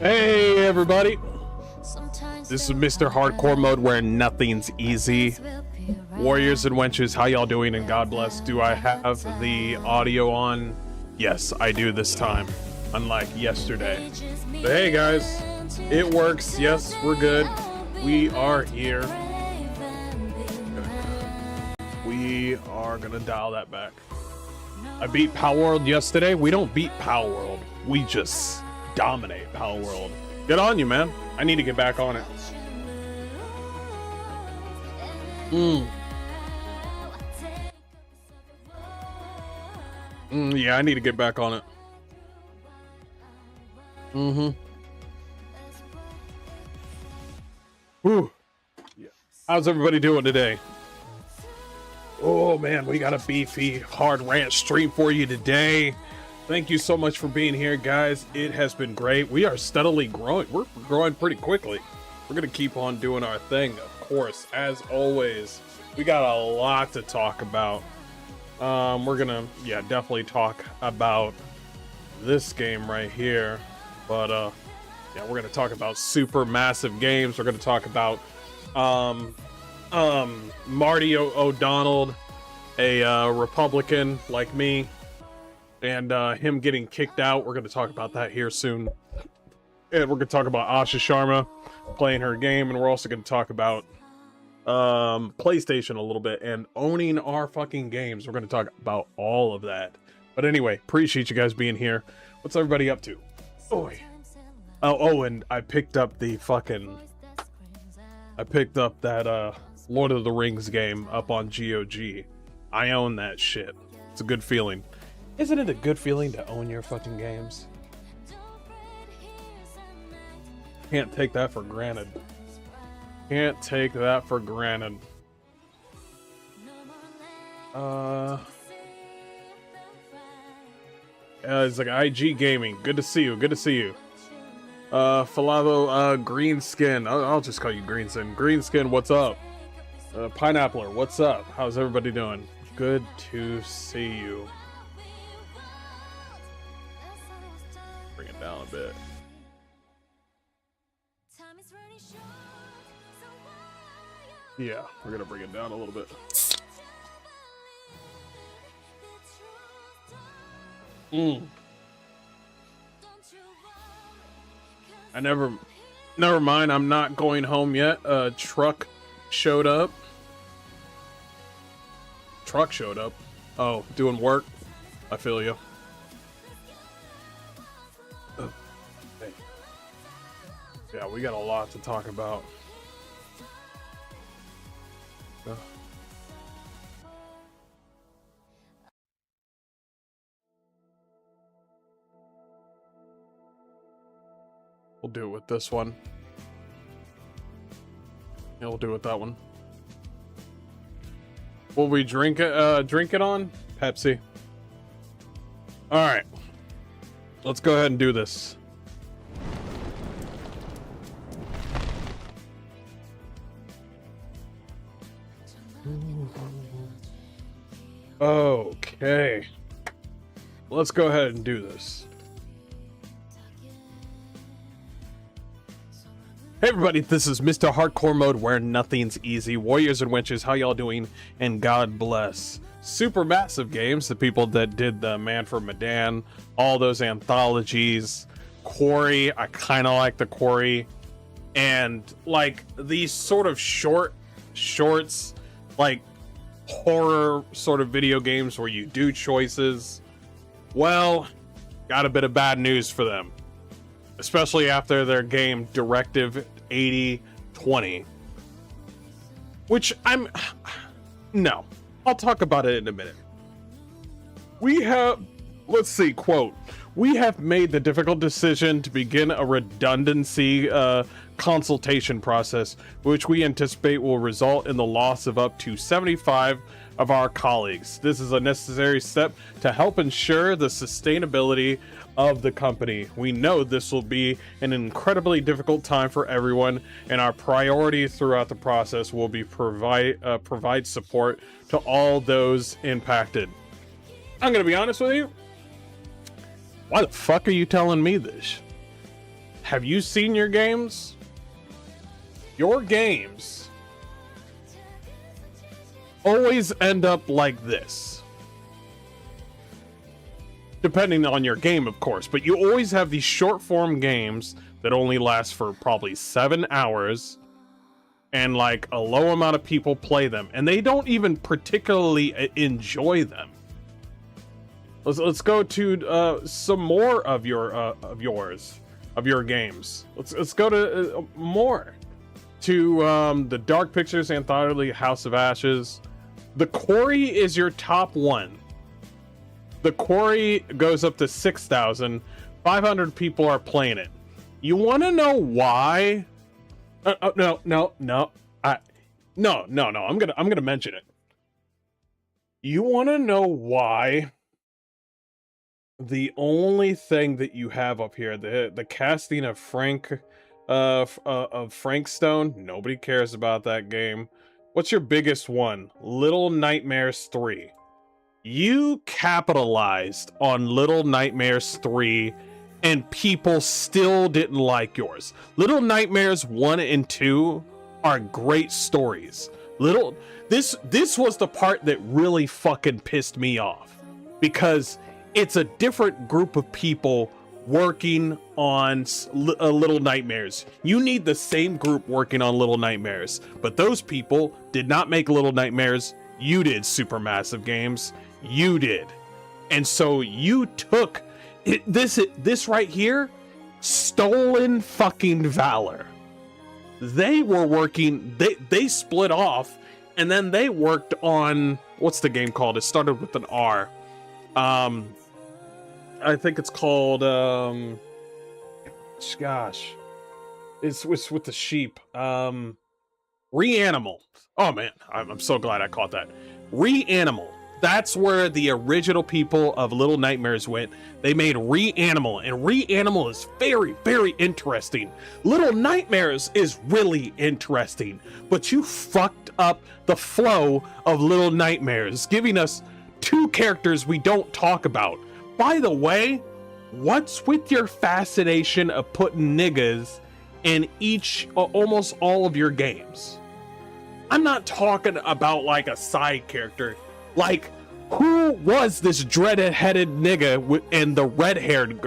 Hey everybody, this is Mr. Hardcore Mode where nothing's easy. Warriors and wenches, how y'all doing and God bless. Do I have the audio on? Yes, I do this time, unlike yesterday. But hey guys, it works. Yes, we're good. We are here. We are gonna dial that back. I beat Power World yesterday. We don't beat Power World. We just dominate Power World. Good on you, man. I need to get back on it. Yeah, I need to get back on it. Whew. Yeah. How's everybody doing today? Oh man, we got a beefy hard rant stream for you today. Thank you so much for being here, guys. It has been great. We are steadily growing. We're growing pretty quickly. We're gonna keep on doing our thing, of course. As always, we got a lot to talk about. We're gonna, yeah, definitely talk about this game right here. But yeah, we're gonna talk about Supermassive games. We're gonna talk about Marty O'Donnell, a Republican like me, and him getting kicked out. We're going to talk about that here soon. And we're going to talk about Asha Sharma playing her game, and we're also going to talk about PlayStation a little bit and owning our fucking games. We're going to talk about all of that. But anyway, appreciate you guys being here. What's everybody up to? Oh, and I picked up the fucking... I picked up that Lord of the Rings game up on GOG. I own that shit. It's a good feeling. Isn't it a good feeling to own your fucking games? Can't take that for granted. Can't take that for granted. It's like IG Gaming. Good to see you. Good to see you. Falavo, Greenskin. I'll just call you Greenskin. Greenskin, what's up? Pineappler, what's up? How's everybody doing? Good to see you. Bring it down a bit. Yeah, we're gonna bring it down a little bit. Never mind, I'm not going home yet. Truck showed up. Oh, doing work. I feel you. Hey. Yeah, we got a lot to talk about. We'll do it with this one. Yeah, we'll do it with that one. Will we drink it on? Pepsi. Alright. Let's go ahead and do this. Okay. Let's go ahead and do this. Hey everybody, this is Mr. Hardcore Mode where nothing's easy. Warriors and wenches, how y'all doing? And God bless. Supermassive games, the people that did the Man for Medan, all those anthologies, Quarry, I kind of like the Quarry, and like these sort of shorts, like horror sort of video games where you do choices. Well, got a bit of bad news for them. Especially after their game Directive 8020. Which no, I'll talk about it in a minute. We have, let's see, quote, we have made the difficult decision to begin a redundancy consultation process, which we anticipate will result in the loss of up to 75 of our colleagues. This is a necessary step to help ensure the sustainability of the company. We know this will be an incredibly difficult time for everyone, and our priority throughout the process will be provide support to all those impacted. I'm gonna be honest with you. Why the fuck are you telling me this? have you seen your games? Your games always end up like this. Depending on your game, of course, but you always have these short form games that only last for probably 7 hours, and like a low amount of people play them, and they don't even particularly enjoy them. Let's go to some more of your games. Let's go to more. To the Dark Pictures Anthology House of Ashes. The Quarry is your top one. The Quarry goes up to 6,000. 500 people are playing it. You want to know why? No. I'm gonna mention it. You want to know why? The only thing that you have up here, the casting of Frank Stone, nobody cares about that game. What's your biggest one? Little Nightmares 3. You capitalized on Little Nightmares 3 and people still didn't like yours. Little Nightmares 1 and 2 are great stories. This was the part that really fucking pissed me off, because it's a different group of people working on Little Nightmares. You need the same group working on Little Nightmares, but those people did not make Little Nightmares. You did, Supermassive Games. You did. And so you took this right here, stolen fucking valor. They were working, they split off, and then they worked on, what's the game called? It started with an R. I think it's called gosh, it's with the sheep. Reanimal. Oh man, I'm so glad I caught that. Reanimal. That's where the original people of Little Nightmares went. They made Reanimal, and Reanimal is very, very interesting. Little Nightmares is really interesting, but you fucked up the flow of Little Nightmares, giving us two characters we don't talk about. By the way, what's with your fascination of putting niggas in almost all of your games? I'm not talking about like a side character. Like, who was this dread-headed nigga and the red-haired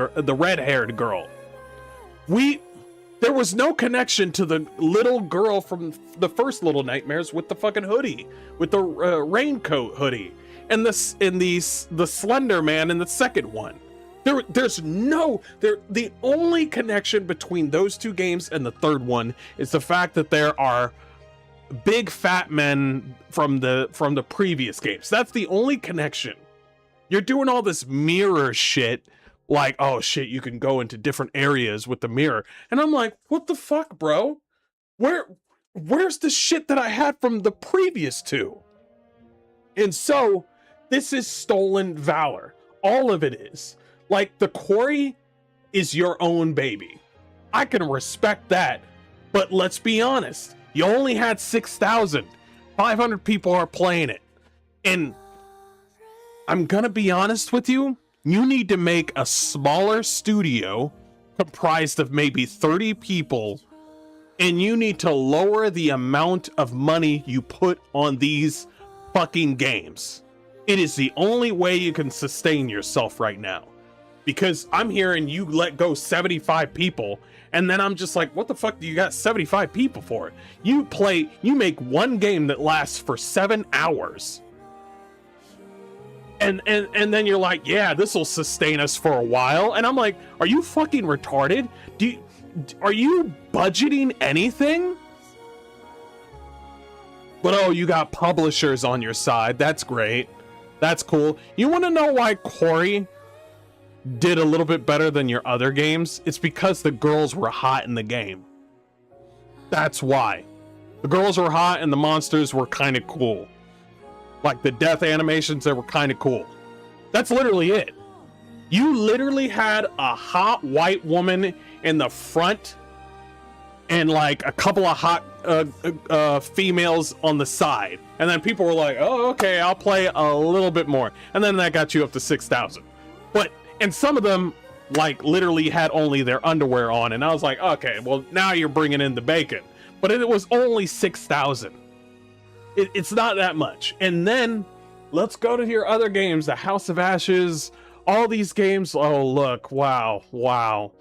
girl? There was no connection to the little girl from the first Little Nightmares with the fucking hoodie, with the raincoat hoodie, and the Slender Man in the second one. The only connection between those two games and the third one is the fact that there are big fat men from the previous games. That's the only connection. You're doing all this mirror shit, like, oh shit, you can go into different areas with the mirror, and I'm like, what the fuck, bro? Where's the shit that I had from the previous two? And so this is stolen valor. All of it is. Like, the Quarry is your own baby. I can respect that, but let's be honest. You only had 6,000. 500 people are playing it. And I'm gonna be honest with you, you need to make a smaller studio comprised of maybe 30 people, and you need to lower the amount of money you put on these fucking games. It is the only way you can sustain yourself right now. Because I'm hearing you let go 75 people, and then I'm just like, what the fuck do you got 75 people for? You make one game that lasts for 7 hours. And then you're like, yeah, this will sustain us for a while. And I'm like, are you fucking retarded? Are you budgeting anything? But oh, you got publishers on your side. That's great. That's cool. You want to know why Quarry did a little bit better than your other games? It's because the girls were hot in the game. That's why. The girls were hot and the monsters were kind of cool. Like the death animations, they were kind of cool. That's literally it. You literally had a hot white woman in the front and like a couple of hot females on the side. And then people were like, oh, okay, I'll play a little bit more. And then that got you up to 6,000. And some of them like literally had only their underwear on, and I was like, okay, well now you're bringing in the bacon. But it was only 6,000. It's not that much. And then let's go to your other games, the House of Ashes, all these games. Oh look, wow,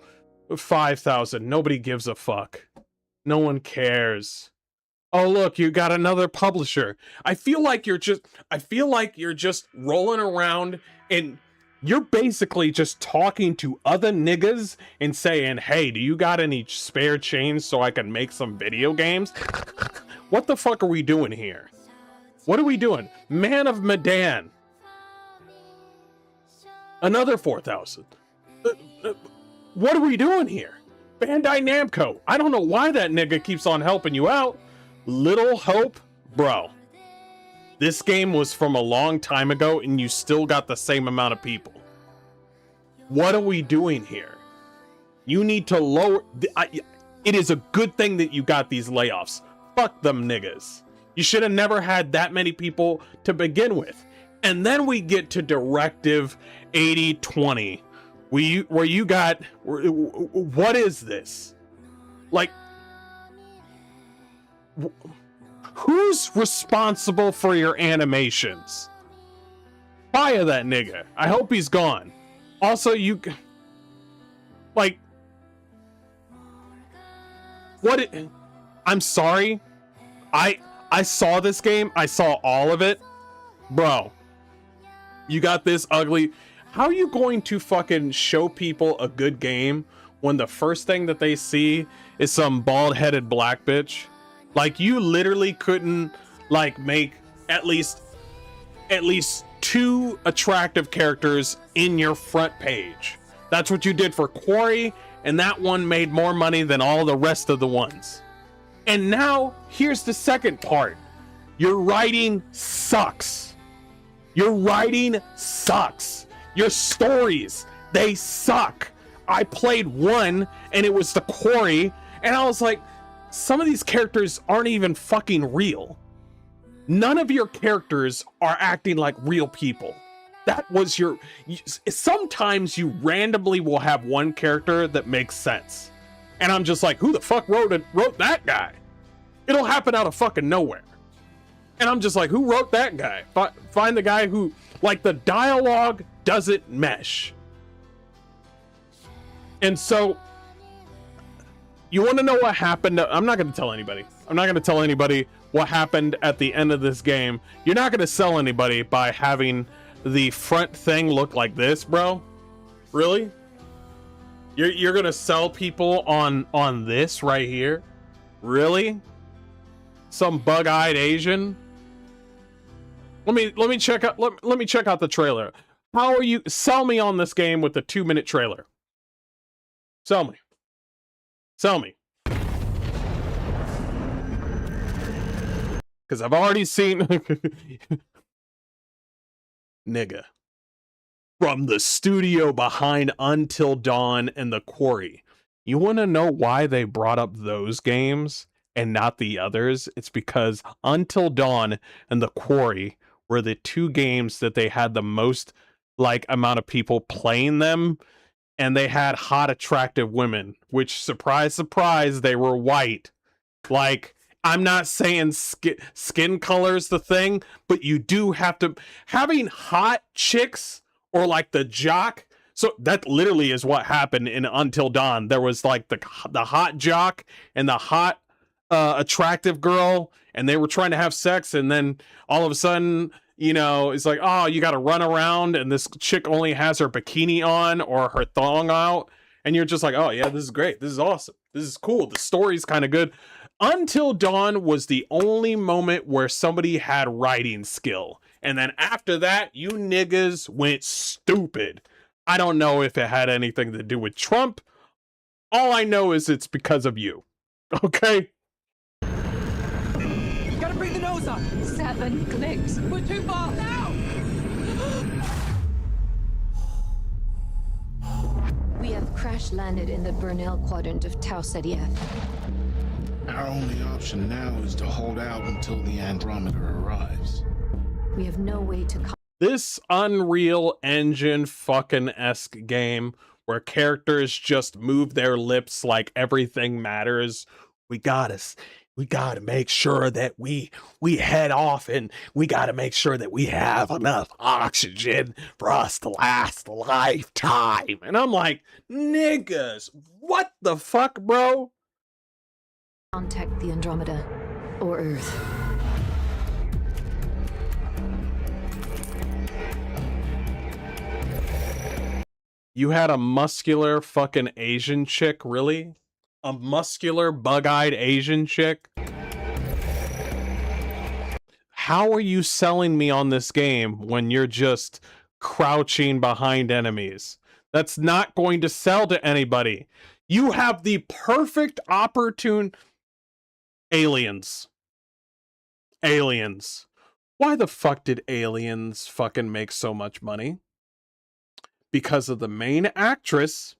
5,000. Nobody gives a fuck. No one cares. Oh look, you got another publisher. I feel like you're just rolling around and you're basically just talking to other niggas and saying, hey, do you got any spare change so I can make some video games? What the fuck are we doing here? What are we doing? Man of Medan. Another 4,000. What are we doing here? Bandai Namco. I don't know why that nigga keeps on helping you out. Little Hope, bro. This game was from a long time ago and you still got the same amount of people. What are we doing here? You need to lower... it is a good thing that you got these layoffs. Fuck them niggas. You should have never had that many people to begin with. And then we get to Directive 8020. Where you got... What is this? Like... Who's responsible for your animations? Fire that nigga. I hope he's gone. Also, you... Like... What... I'm sorry. I saw this game. I saw all of it. Bro. You got this ugly... How are you going to fucking show people a good game when the first thing that they see is some bald-headed black bitch? Like, you literally couldn't, like, make at least 2 attractive characters in your front page. That's what you did for Quarry, and that one made more money than all the rest of the ones. And now, here's the second part. Your writing sucks. Your writing sucks. Your stories, they suck. I played one, and it was the Quarry, and I was like, some of these characters aren't even fucking real. None of your characters are acting like real people. That was your... Sometimes you randomly will have one character that makes sense. And I'm just like, who the fuck wrote that guy? It'll happen out of fucking nowhere. And I'm just like, who wrote that guy? Find the guy who... Like, the dialogue doesn't mesh. And so... You want to know what happened? I'm not going to tell anybody. I'm not going to tell anybody what happened at the end of this game. You're not going to sell anybody by having the front thing look like this, bro. Really? You're going to sell people on this right here? Really? Some bug-eyed Asian? Let me check out let me check out the trailer. How are you... Sell me on this game with the 2-minute trailer. Sell me. Sell me. Because I've already seen... Nigga. From the studio behind Until Dawn and The Quarry. You want to know why they brought up those games and not the others? It's because Until Dawn and The Quarry were the 2 games that they had the most, like, amount of people playing them. And they had hot, attractive women, which, surprise, surprise, they were white. Like, I'm not saying skin color's the thing, but you do have to... Having hot chicks, or like the jock... So that literally is what happened in Until Dawn. There was like the hot jock and the hot, attractive girl, and they were trying to have sex, and then all of a sudden... You know, it's like, oh, you got to run around and this chick only has her bikini on or her thong out. And you're just like, oh, yeah, this is great. This is awesome. This is cool. The story's kind of good. Until Dawn was the only moment where somebody had writing skill. And then after that, you niggas went stupid. I don't know if it had anything to do with Trump. All I know is it's because of you. Okay? Gotta bring the nose up. 7 clicks. We're too far now. We have crash landed in the Burnell quadrant of Tau Ceti F. Our only option now is to hold out until the Andromeda arrives. We have no way to... This Unreal Engine fucking esque game where characters just move their lips like everything matters. We gotta make sure that we head off, and we gotta make sure that we have enough oxygen for us to last a lifetime. And I'm like, niggas, what the fuck, bro? Contact the Andromeda or Earth. You had a muscular fucking Asian chick, really? A muscular, bug-eyed Asian chick? How are you selling me on this game when you're just crouching behind enemies? That's not going to sell to anybody. You have the perfect opportune... Aliens. Aliens. Why the fuck did Aliens fucking make so much money? Because of the main actress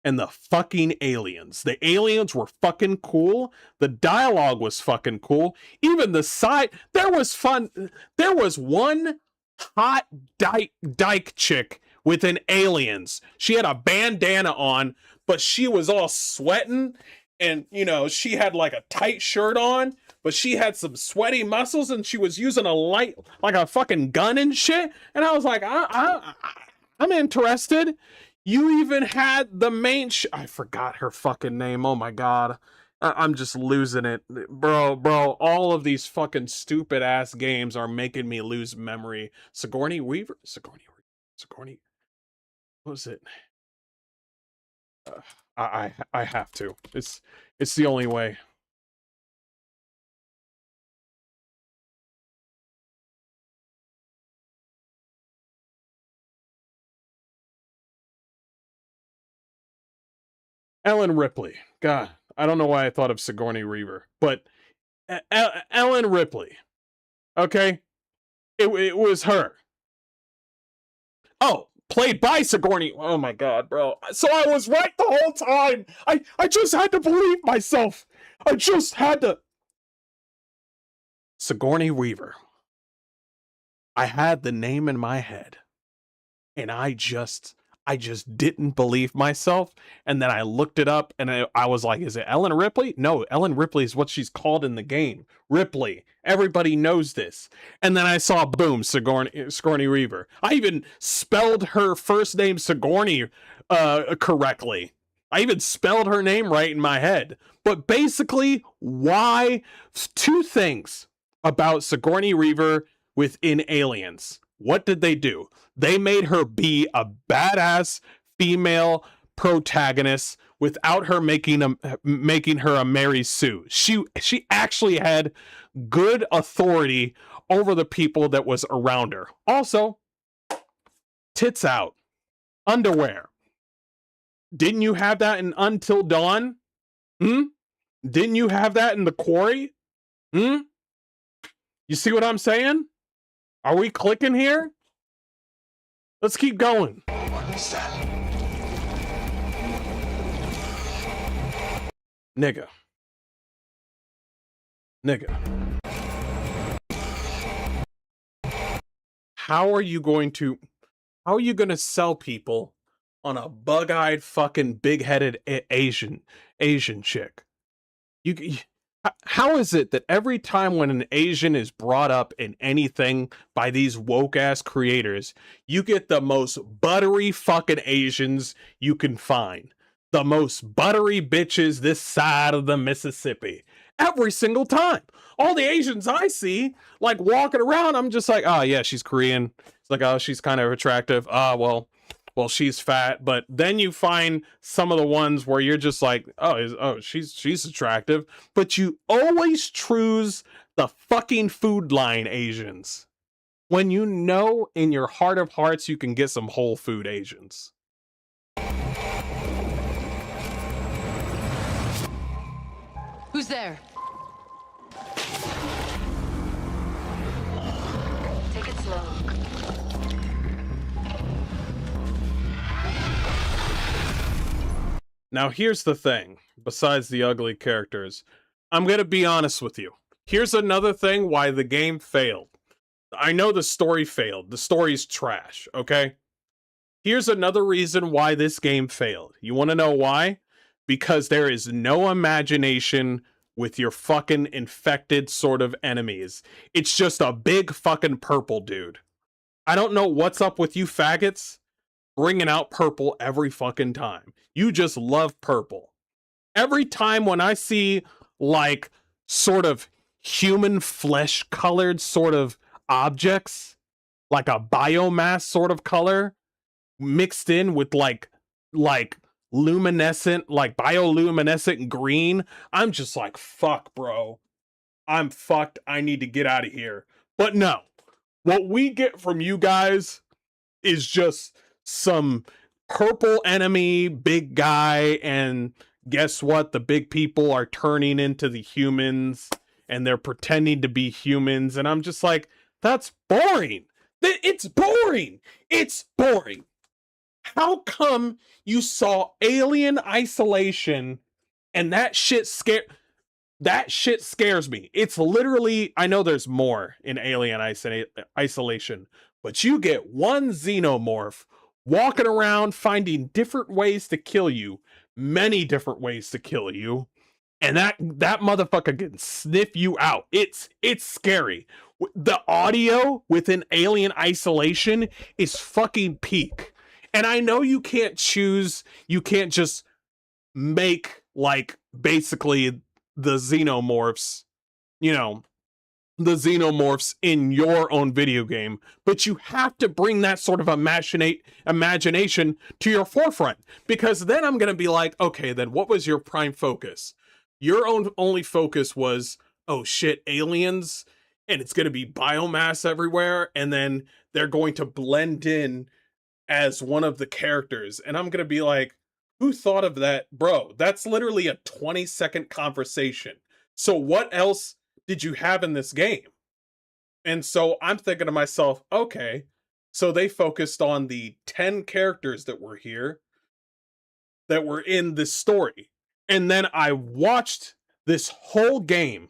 and the fucking aliens. The aliens were fucking cool. The dialogue was fucking cool. Even the side, there was fun. There was one hot dyke chick within Aliens. She had a bandana on, but she was all sweating, and you know, she had like a tight shirt on, but she had some sweaty muscles, and she was using a light, like a fucking gun and shit. And I was like, I'm interested. You even had the main I forgot her fucking name. Oh my god. I'm just losing it. Bro, all of these fucking stupid ass games are making me lose memory. Sigourney Weaver? Sigourney. What was it? I have to. It's the only way. Ellen Ripley. God, I don't know why I thought of Sigourney Weaver, but Ellen Ripley. Okay? It was her. Oh, played by Sigourney. Oh my god, bro. So I was right the whole time. I just had to believe myself. I just had to. Sigourney Weaver. I had the name in my head, and I just didn't believe myself. And then I looked it up, and I was like, is it Ellen Ripley? No, Ellen Ripley is what she's called in the game. Ripley. Everybody knows this. And then I saw, boom, Sigourney Weaver. I even spelled her first name Sigourney correctly. I even spelled her name right in my head. But basically, why? Two things about Sigourney Weaver within Aliens. What did they do? They made her be a badass female protagonist without her making her a Mary Sue. She actually had good authority over the people that was around her. Also, tits out, underwear. Didn't you have that in Until Dawn? Didn't you have that in The Quarry? You see what I'm saying? Are we clicking here? Let's keep going. What is that? Nigga. How are you going to sell people on a bug-eyed fucking big-headed Asian chick? How is it that every time when an Asian is brought up in anything by these woke-ass creators, you get the most buttery fucking Asians you can find? The most buttery bitches this side of the Mississippi. Every single time. All the Asians I see, like, walking around, I'm just like, oh, yeah, she's Korean. It's like, oh, she's kind of attractive. Well, she's fat. But then you find some of the ones where you're just like, she's attractive. But you always choose the fucking food line Asians, when you know in your heart of hearts you can get some whole food Asians. Who's there? Take it slow. Now here's the thing, besides the ugly characters, I'm gonna be honest with you. Here's another thing why the game failed. I know the story failed. The story's trash, okay? Here's another reason why this game failed. You want to know why? Because there is no imagination with your fucking infected sort of enemies. It's just a big fucking purple dude. I don't know what's up with you faggots bringing out purple every fucking time. You just love purple. Every time when I see like sort of human flesh colored sort of objects, like a biomass sort of color mixed in with like luminescent, like bioluminescent green, I'm just like, fuck, bro. I'm fucked. I need to get out of here. But no, what we get from you guys is just some purple enemy, big guy, and guess what? The big people are turning into the humans and they're pretending to be humans. And I'm just like, that's boring. It's boring. It's boring. How come you saw Alien Isolation and that shit scares me? It's literally, I know there's more in Alien Isolation, but you get one xenomorph walking around finding different ways to kill you, many different ways to kill you, and that motherfucker can sniff you out. It's scary. The audio within Alien Isolation is fucking peak. And I know you can't choose, you can't just make like basically the xenomorphs, you know, the xenomorphs in your own video game, but you have to bring that sort of imagination to your forefront, because then I'm going to be like, okay, then what was your prime focus? Your only focus was, oh shit, aliens, and it's going to be biomass everywhere, and then they're going to blend in as one of the characters. And I'm going to be like, who thought of that? Bro, that's literally a 20-second conversation. So what else did you have in this game? And so I'm thinking to myself, okay, so they focused on the 10 characters that were here, that were in this story. And then I watched this whole game,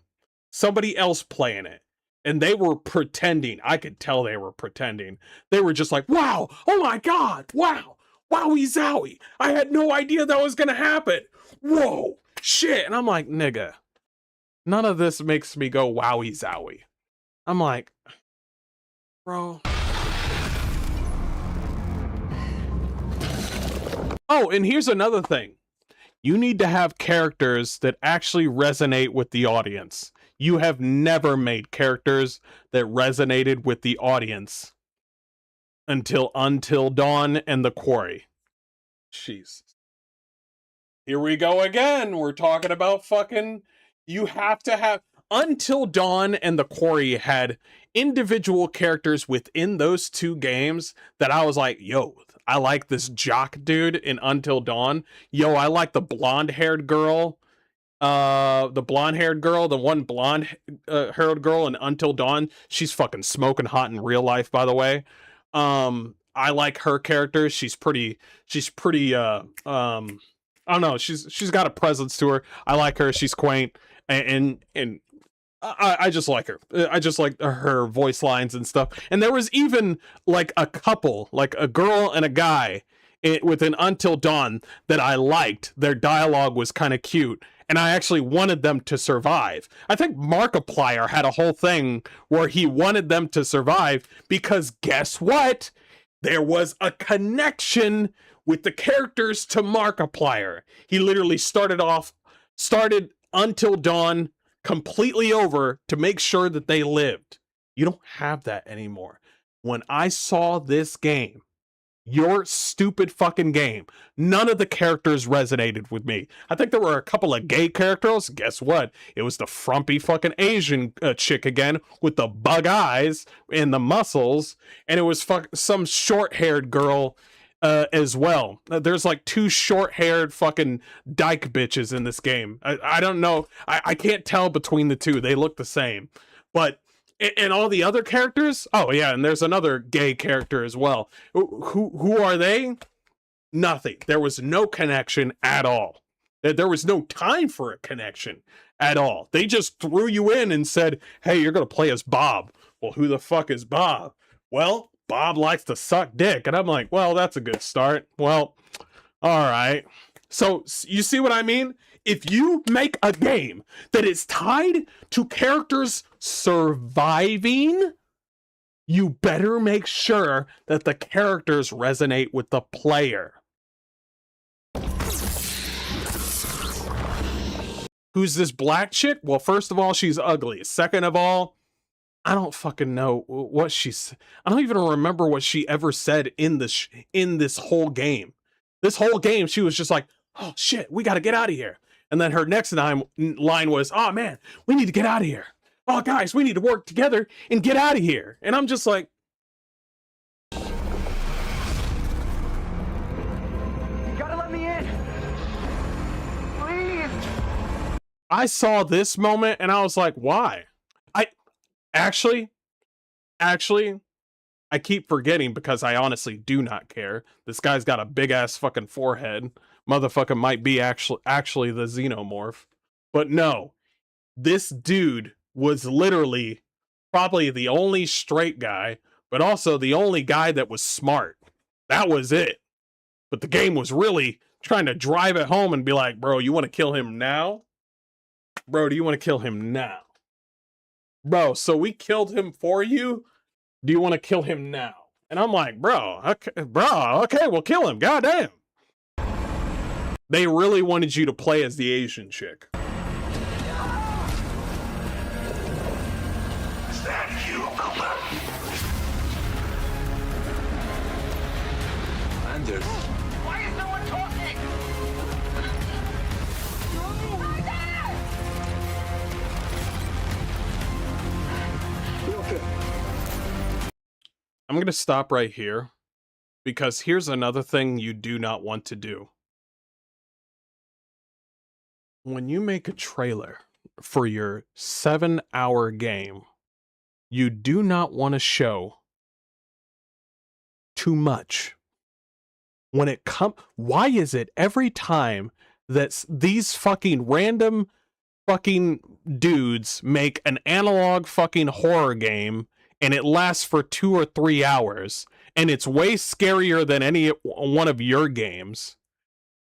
somebody else playing it, and they were pretending. I could tell they were pretending. They were just like, wow, oh my God, wow, wowie zowie. I had no idea that was gonna happen. Whoa, shit. And I'm like, nigga, none of this makes me go wowie zowie. I'm like, bro. Oh, and here's another thing. You need to have characters that actually resonate with the audience. You have never made characters that resonated with the audience until Dawn and the Quarry. Jesus. Here we go again. We're talking about fucking, you have to have, Until Dawn and the Quarry had individual characters within those two games that I was like, yo, I like this jock dude in Until Dawn. Yo, I like the blonde-haired girl. The one blonde haired girl in Until Dawn. She's fucking smoking hot in real life, by the way. I like her character. She's pretty I don't know, she's got a presence to her. I like her. She's quaint, and I just like her. I just like her voice lines and stuff. And there was even like a couple, like a girl and a guy within Until Dawn that I liked. Their dialogue was kind of cute, and I actually wanted them to survive. I think Markiplier had a whole thing where he wanted them to survive because guess what? There was a connection with the characters to Markiplier. He literally started Until Dawn completely over to make sure that they lived. You don't have that anymore. When I saw this game, your stupid fucking game, none of the characters resonated with me. I think there were a couple of gay characters. Guess what? It was the frumpy fucking Asian chick again with the bug eyes and the muscles, and it was some short-haired girl as well. There's like two short-haired fucking dyke bitches in this game. I don't know. I can't tell between the two. They look the same. But and all the other characters, oh yeah, and there's another gay character as well. Who are they? Nothing. There was no connection at all. There was no time for a connection at all. They just threw you in and said, hey, you're gonna play as Bob. Well, who the fuck is Bob? Well, Bob likes to suck dick. And I'm like, well, that's a good start. Well, all right. So you see what I mean? If you make a game that is tied to characters surviving, you better make sure that the characters resonate with the player. Who's this black chick? Well, first of all, she's ugly. Second of all, I don't fucking know what she's. I don't even remember what she ever said in this whole game. This whole game, she was just like, "Oh shit, we got to get out of here." And then her next line was, "Oh man, we need to get out of here. Oh guys, we need to work together and get out of here." And I'm just like, You gotta let me in. Please. I saw this moment and I was like, why? Actually, I keep forgetting because I honestly do not care. This guy's got a big ass fucking forehead. Motherfucker might be actually the xenomorph. But no, this dude was literally probably the only straight guy, but also the only guy that was smart. That was it. But the game was really trying to drive it home and be like, bro, you want to kill him now? Bro, do you want to kill him now? Bro, so we killed him for you? Do you want to kill him now? And I'm like, bro, okay, we'll kill him. Goddamn. They really wanted you to play as the Asian chick. Is that you, Cooper? Anders. Why is no one talking? I'm going to stop right here because here's another thing you do not want to do. When you make a trailer for your 7-hour game, you do not want to show too much. When it why is it every time that these fucking random fucking dudes make an analog fucking horror game and it lasts for 2 or 3 hours and it's way scarier than any one of your games?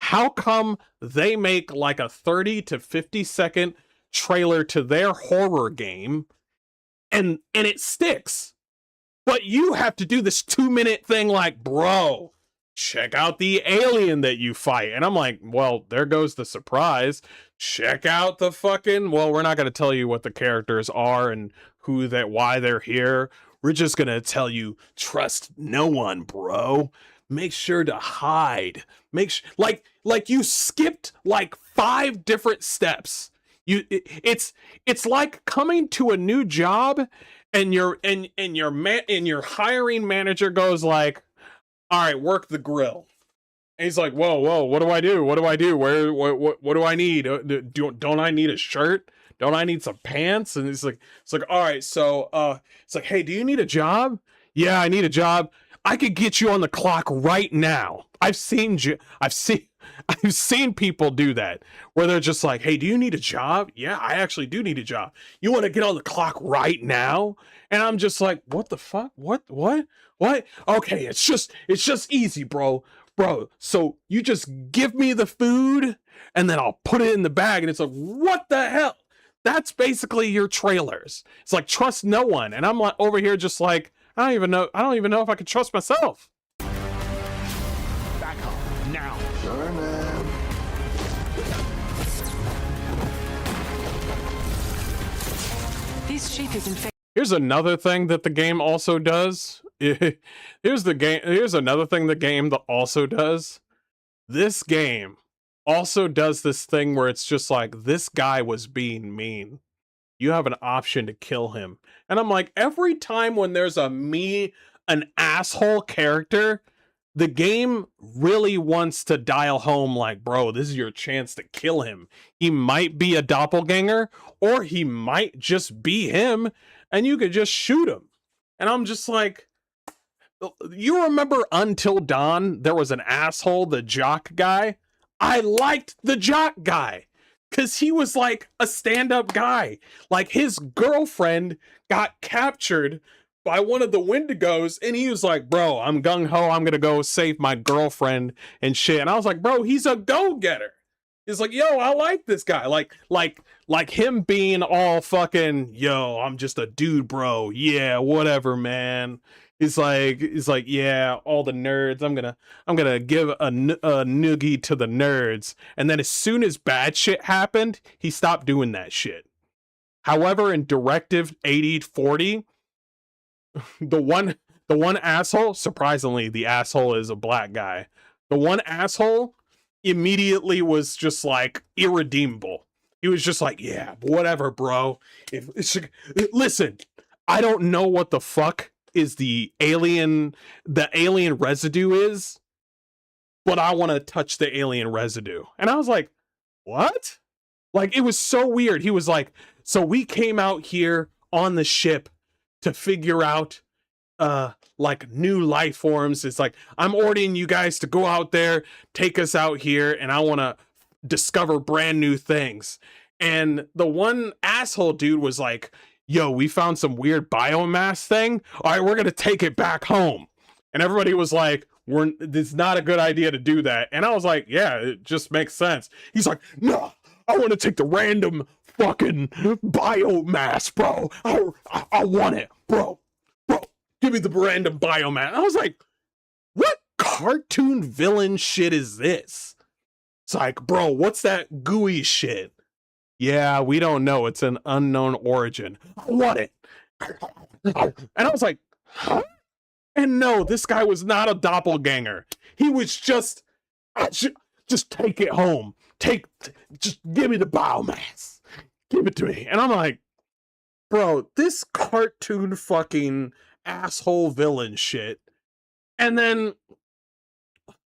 How come they make like a 30 to 50 second trailer to their horror game and it sticks? But you have to do this 2-minute thing like, bro, check out the alien that you fight. And I'm like, well, there goes the surprise. Check out the fucking, well, we're not going to tell you what the characters are and why they're here. We're just going to tell you, trust no one, bro. Make sure to hide. Make sure, like you skipped like 5 different steps. It's like coming to a new job and your hiring manager goes like, all right, work the grill. And he's like, whoa, what do I do? What do I do? What do I need? Don't I need a shirt? Don't I need some pants? And it's like, all right, so it's like, hey, do you need a job? Yeah, I need a job. I could get you on the clock right now. I've seen people do that where they're just like, hey, do you need a job? Yeah, I actually do need a job. You want to get on the clock right now? And I'm just like, what the fuck? What? Okay, it's just easy, bro. So you just give me the food and then I'll put it in the bag. And it's like, what the hell? That's basically your trailers. It's like, trust no one. And I'm like over here just like, I don't even know if I can trust myself. Back up now. Sharma. These shapers in Here's another thing that the game also does. Here's another thing the game that also does. This game also does this thing where it's just like, this guy was being mean. You have an option to kill him. And I'm like, every time when there's an asshole character, the game really wants to dial home like, bro, this is your chance to kill him. He might be a doppelganger, or he might just be him, and you could just shoot him. And I'm just like, you remember Until Dawn? There was an asshole, the jock guy. I liked the jock guy because he was like a stand-up guy. Like his girlfriend got captured by one of the Wendigos, and he was like, bro, I'm gung-ho, I'm gonna go save my girlfriend and shit. And I was like, bro, he's a go-getter. He's like, yo, I like this guy. Like him being all fucking, yo, I'm just a dude, bro. Yeah, whatever, man. He's like, yeah, all the nerds. I'm gonna give a noogie to the nerds. And then as soon as bad shit happened, he stopped doing that shit. However, in Directive 8040, the one asshole, surprisingly, the asshole is a black guy. The one asshole immediately was just like irredeemable. He was just like, yeah, whatever, bro. Listen, I don't know what the fuck is the alien residue is, but I want to touch the alien residue. And I was like, what? Like, it was so weird. He was like, so we came out here on the ship to figure out like new life forms. It's like, I'm ordering you guys to go out there, take us out here, and I want to discover brand new things. And the one asshole dude was like, yo, we found some weird biomass thing. All right, we're gonna take it back home. And everybody was like, it's not a good idea to do that. And I was like, yeah, it just makes sense. He's like, no, I want to take the random fucking biomass, bro. I want it, bro. Give me the random biomass. I was like, what cartoon villain shit is this? It's like, bro, what's that gooey shit? Yeah, we don't know. It's an unknown origin. I want it. And I was like, huh? And no, this guy was not a doppelganger. He was just take it home. Just give me the biomass. Give it to me. And I'm like, bro, this cartoon fucking asshole villain shit. And then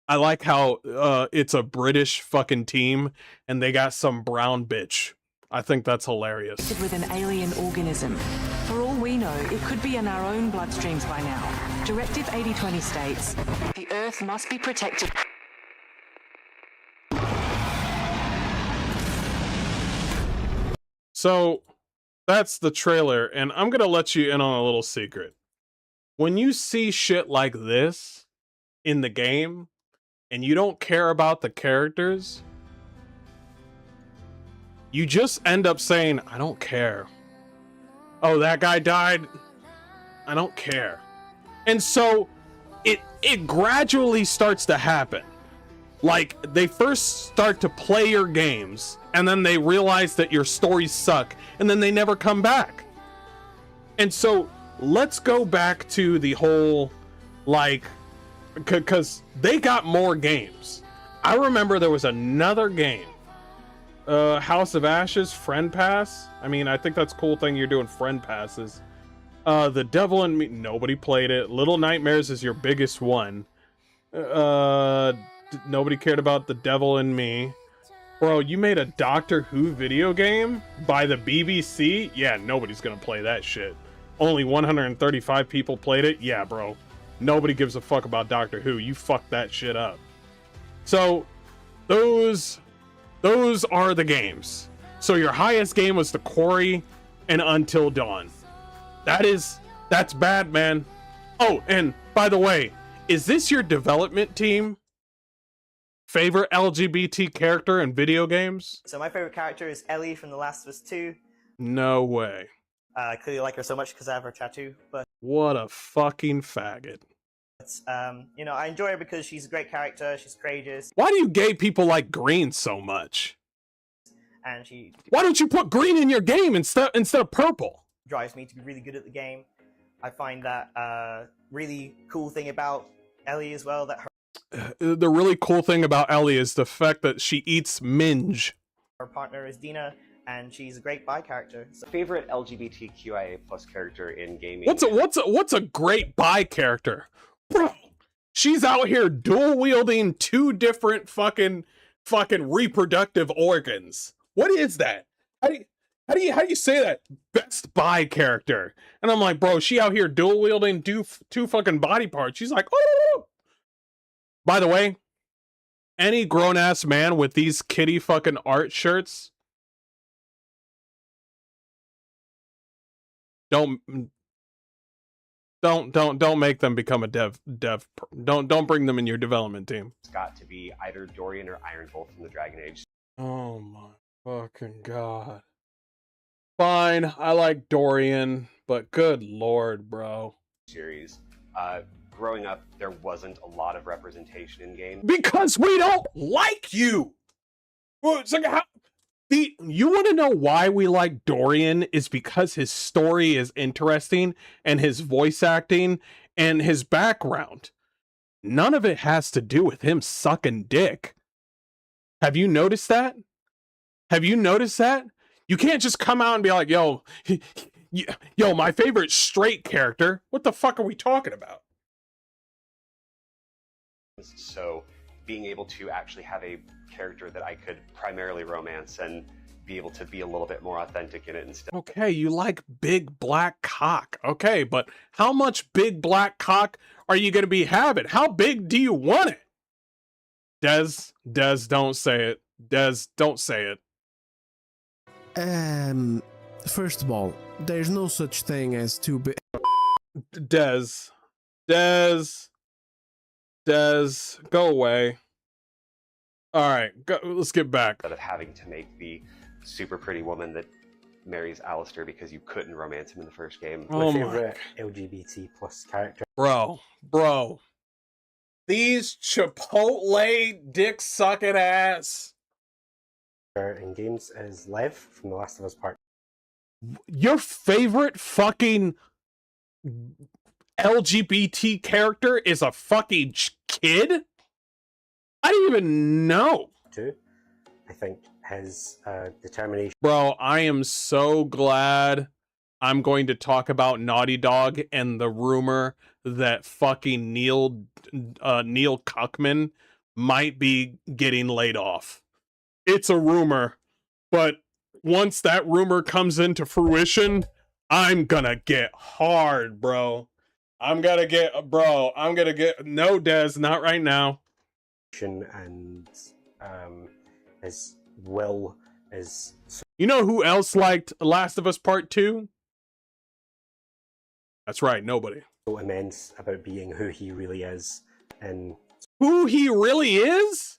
I like how it's a British fucking team and they got some brown bitch. I think that's hilarious. With an alien organism. For all we know, it could be in our own bloodstreams by now. Directive 8020 states, the Earth must be protected. So that's the trailer, and I'm gonna let you in on a little secret. When you see shit like this in the game, and you don't care about the characters, you just end up saying, I don't care. Oh, that guy died? I don't care. And so it gradually starts to happen. Like, they first start to play your games, and then they realize that your stories suck, and then they never come back. And so let's go back to the whole, like, because they got more games. I remember there was another game, House of Ashes, Friend Pass. I mean, I think that's a cool thing you're doing friend passes. The Devil in Me, nobody played it. Little Nightmares is your biggest one. Nobody cared about The Devil in Me. Bro, you made a Doctor Who video game by the BBC? Yeah, nobody's gonna play that shit. Only 135 people played it? Yeah, bro. Nobody gives a fuck about Doctor Who. You fucked that shit up. So, those are the games. So your highest game was The Quarry and Until Dawn. That's bad, man. Oh, and by the way, is this your development team? Favorite LGBT character in video games? So my favorite character is Ellie from The Last of Us 2. No way. I clearly like her so much because I have her tattoo. But What a fucking faggot. you know, I enjoy her because she's a great character. She's courageous, Why do you gay people like green so much? and she Why don't you put green in your game instead of purple? drives me to be really good at the game. I find that really cool thing about Ellie as well, that The really cool thing about Ellie is the fact that she eats minge. her partner is Dina, and she's a great bi character. So Favorite LGBTQIA plus character in gaming? What's a great bi character? Bro, she's out here dual wielding two different fucking reproductive organs. What is that? How do you say that? Best bi character. And I'm like, bro, she out here dual wielding two fucking body parts. She's like, oh. By the way, any grown ass man with these kitty fucking art shirts, don't Don't make them become a dev. Don't bring them in your development team. It's got to be either Dorian or Ironbolt from the Dragon Age Oh my fucking god. Fine, I like Dorian, but good lord, bro. series. Growing up, there wasn't a lot of representation in games. Because we don't like you. Well, it's like you want to know why we like Dorian is because his story is interesting and his voice acting and his background. None of it has to do with him sucking dick. Have you noticed that? Have you noticed that? You can't just come out and be like, yo, my favorite straight character. What the fuck are we talking about? So being able to actually have a character that I could primarily romance and be able to be a little bit more authentic in it instead. Okay, you like big black cock. Okay, but how much big black cock are you going to be having? How big do you want it? Des, don't say it. Des, don't say it. First of all, there's no such thing as too big. Des, go away. All right, let's get back. Instead of having to make the super pretty woman that marries Alistair because you couldn't romance him in the first game. Oh My my favorite LGBT plus character bro. These Chipotle dick sucking ass. in games is Lev from The Last of Us Part. Your favorite fucking LGBT character is a fucking kid? I didn't even know. 2. I think his determination. Bro, I am so glad I'm going to talk about Naughty Dog and the rumor that fucking Neil Cuckman might be getting laid off. It's a rumor, but once that rumor comes into fruition, I'm gonna get hard, bro. I'm gonna get no, Des, not right now. And his will is You know who else liked Last of Us Part 2? That's right, nobody. so immense about being who he really is. And Who he really is?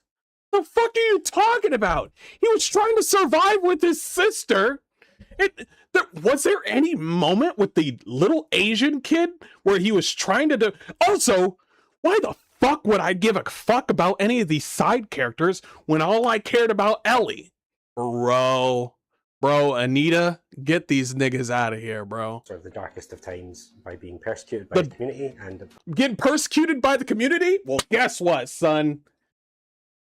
The fuck are you talking about? He was trying to survive with his sister. Was there any moment with the little Asian kid where he was trying to do... Also, why the fuck would I give a fuck about any of these side characters when all I cared about Ellie? Bro, Anita, get these niggas out of here, bro. sort of the darkest of times by being persecuted by the community and Getting persecuted by the community? Well, guess what, son?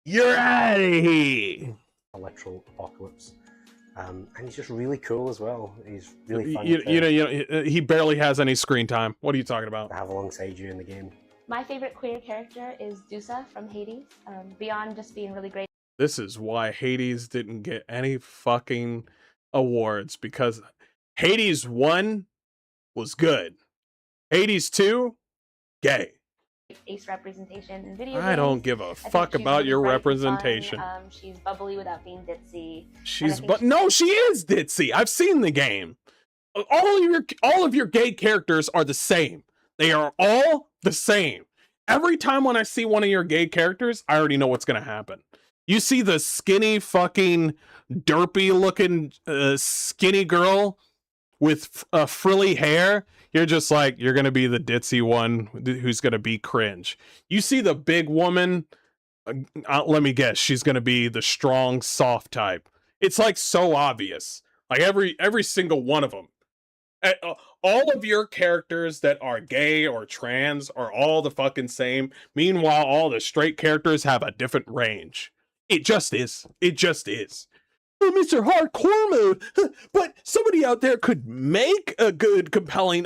You're out of here. a literal apocalypse. And he's just really cool as well. He's really fun He barely has any screen time. What are you talking about? to have alongside you in the game. My favorite queer character is Dusa from Hades. Beyond just being really great. This is why Hades didn't get any fucking awards, because Hades 1 was good. Hades 2, gay. Ace representation in video games. I don't give a fuck she's about really your bright and representation. fun. She's bubbly without being ditzy. No, she is ditzy. I've seen the game. All of your gay characters are the same. They are all the same. Every time when I see one of your gay characters, I already know what's gonna happen. You see the skinny fucking derpy looking skinny girl with frilly hair, you're just like, you're gonna be the ditzy one who's gonna be cringe. You see the big woman, let me guess, she's gonna be the strong soft type. It's like so obvious. Like every single one of them. All of your characters that are gay or trans are all the fucking same. Meanwhile, all the straight characters have a different range. It just is. It just is. Oh, Mr. Hardcore Mode, but somebody out there could make a good, compelling,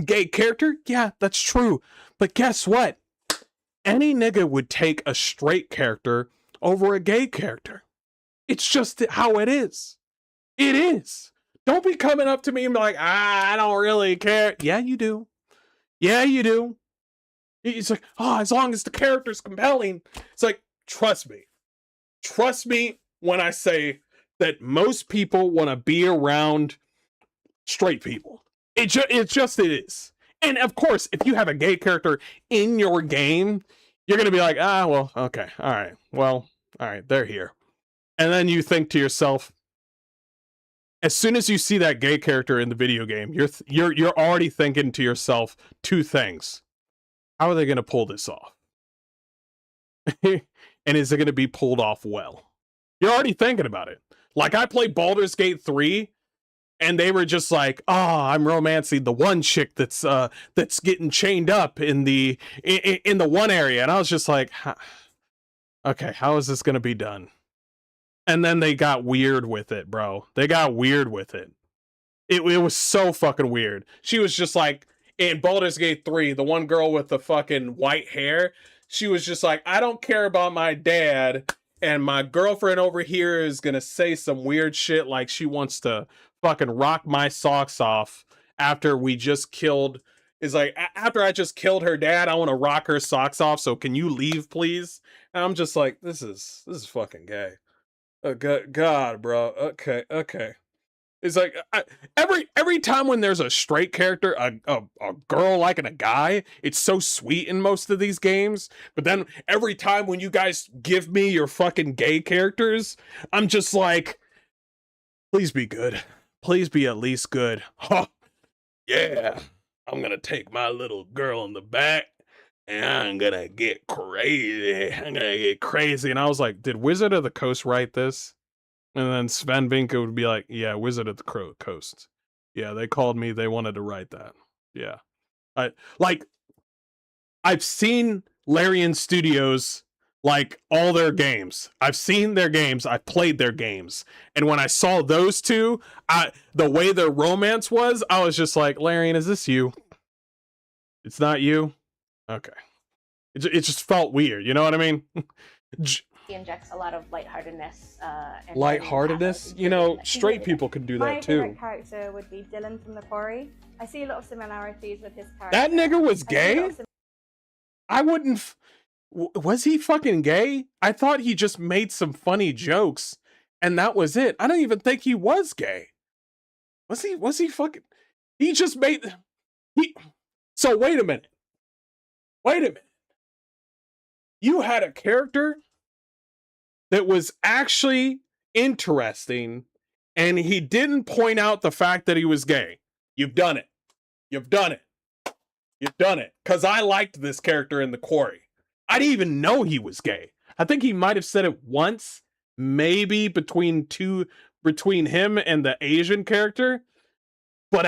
gay character. Yeah, that's true. But guess what? Any nigga would take a straight character over a gay character. It's just how it is. It is. Don't be coming up to me and be like, I don't really care. Yeah, you do. Yeah, you do. It's like, as long as the character's compelling. It's like, trust me. Trust me when I say that most people want to be around straight people. It just is. And of course, if you have a gay character in your game, you're going to be like, ah, well, okay, all right, well, all right, they're here. And then you think to yourself, as soon as you see that gay character in the video game, you're already thinking to yourself two things. How are they going to pull this off? And is it going to be pulled off well? You're already thinking about it. Like, I played Baldur's Gate 3, and they were just like, oh, I'm romancing the one chick that's getting chained up in the one area. And I was just like, okay, how is this going to be done? And then they got weird with it, bro. They got weird with it. It was so fucking weird. She was just like, in Baldur's Gate 3, the one girl with the fucking white hair, she was just like, I don't care about my dad, and my girlfriend over here is gonna say some weird shit like she wants to fucking rock my socks off after we just killed... Is like, after I just killed her dad, I want to rock her socks off, so can you leave, please? And I'm just like, this is fucking gay. God, bro. Okay. It's like every time when there's a straight character, a girl liking a guy, it's so sweet in most of these games. But then every time when you guys give me your fucking gay characters, I'm just like, please be good. Please be at least good. Huh. Yeah, I'm gonna take my little girl in the back. And I'm gonna get crazy. And I was like, did Wizard of the Coast write this? And then Sven Vinke would be like, yeah, Wizard of the Coast. Yeah, they called me. They wanted to write that. Yeah. I've seen Larian Studios, like, all their games. I've seen their games. I've played their games. And when I saw those two, the way their romance was, I was just like, Larian, is this you? It's not you? Okay. It just felt weird, you know what I mean? He injects a lot of lightheartedness. Lightheartedness? You know, straight people can do that too. My favorite character would be Dylan from The Quarry. I see a lot of similarities with his character. That nigga was gay? I wouldn't... Was he fucking gay? I thought he just made some funny jokes, and that was it. I don't even think he was gay. Was he fucking... He just made... So wait a minute. You had a character that was actually interesting, and he didn't point out the fact that he was gay. You've done it. Because I liked this character in The Quarry. I didn't even know he was gay. I think he might have said it once, maybe between him and the Asian character. But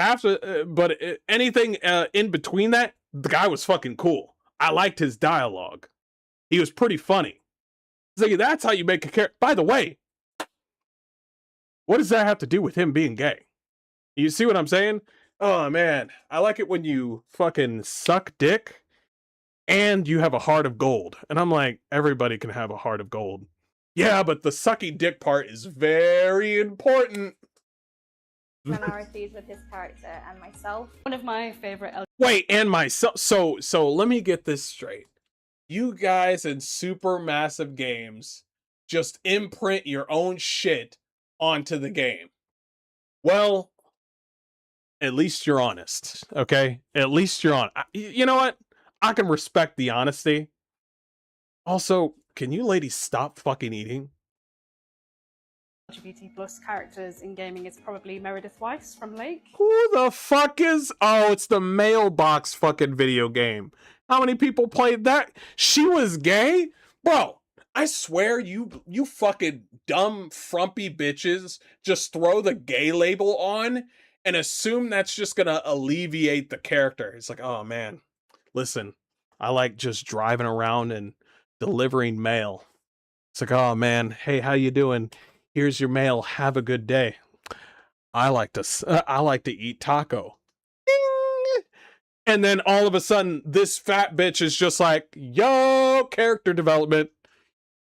anything in between that, the guy was fucking cool. I liked his dialogue. He was pretty funny. It's like, that's how you make a character. By the way, what does that have to do with him being gay? You see what I'm saying? Oh, man. I like it when you fucking suck dick and you have a heart of gold. And I'm like, everybody can have a heart of gold. Yeah, but the sucky dick part is very important. Similarities with his character and myself. One of my favorite... Wait, and myself. So let me get this straight. You guys in Supermassive games just imprint your own shit onto the game. Well, at least you're honest, okay? At least you're honest. You know what? I can respect the honesty. Also, can you ladies stop fucking eating? LGBT plus characters in gaming is probably Meredith Weiss from Lake. Who the fuck is... Oh, it's the mailbox fucking video game. How many people played that? She was gay? Bro, I swear you fucking dumb frumpy bitches just throw the gay label on and assume that's just gonna alleviate the character. It's like, oh man, listen, I like just driving around and delivering mail. It's like, oh man, hey, how you doing? Here's your mail. Have a good day. I like to eat taco. Ding! And then all of a sudden, this fat bitch is just like, yo, character development.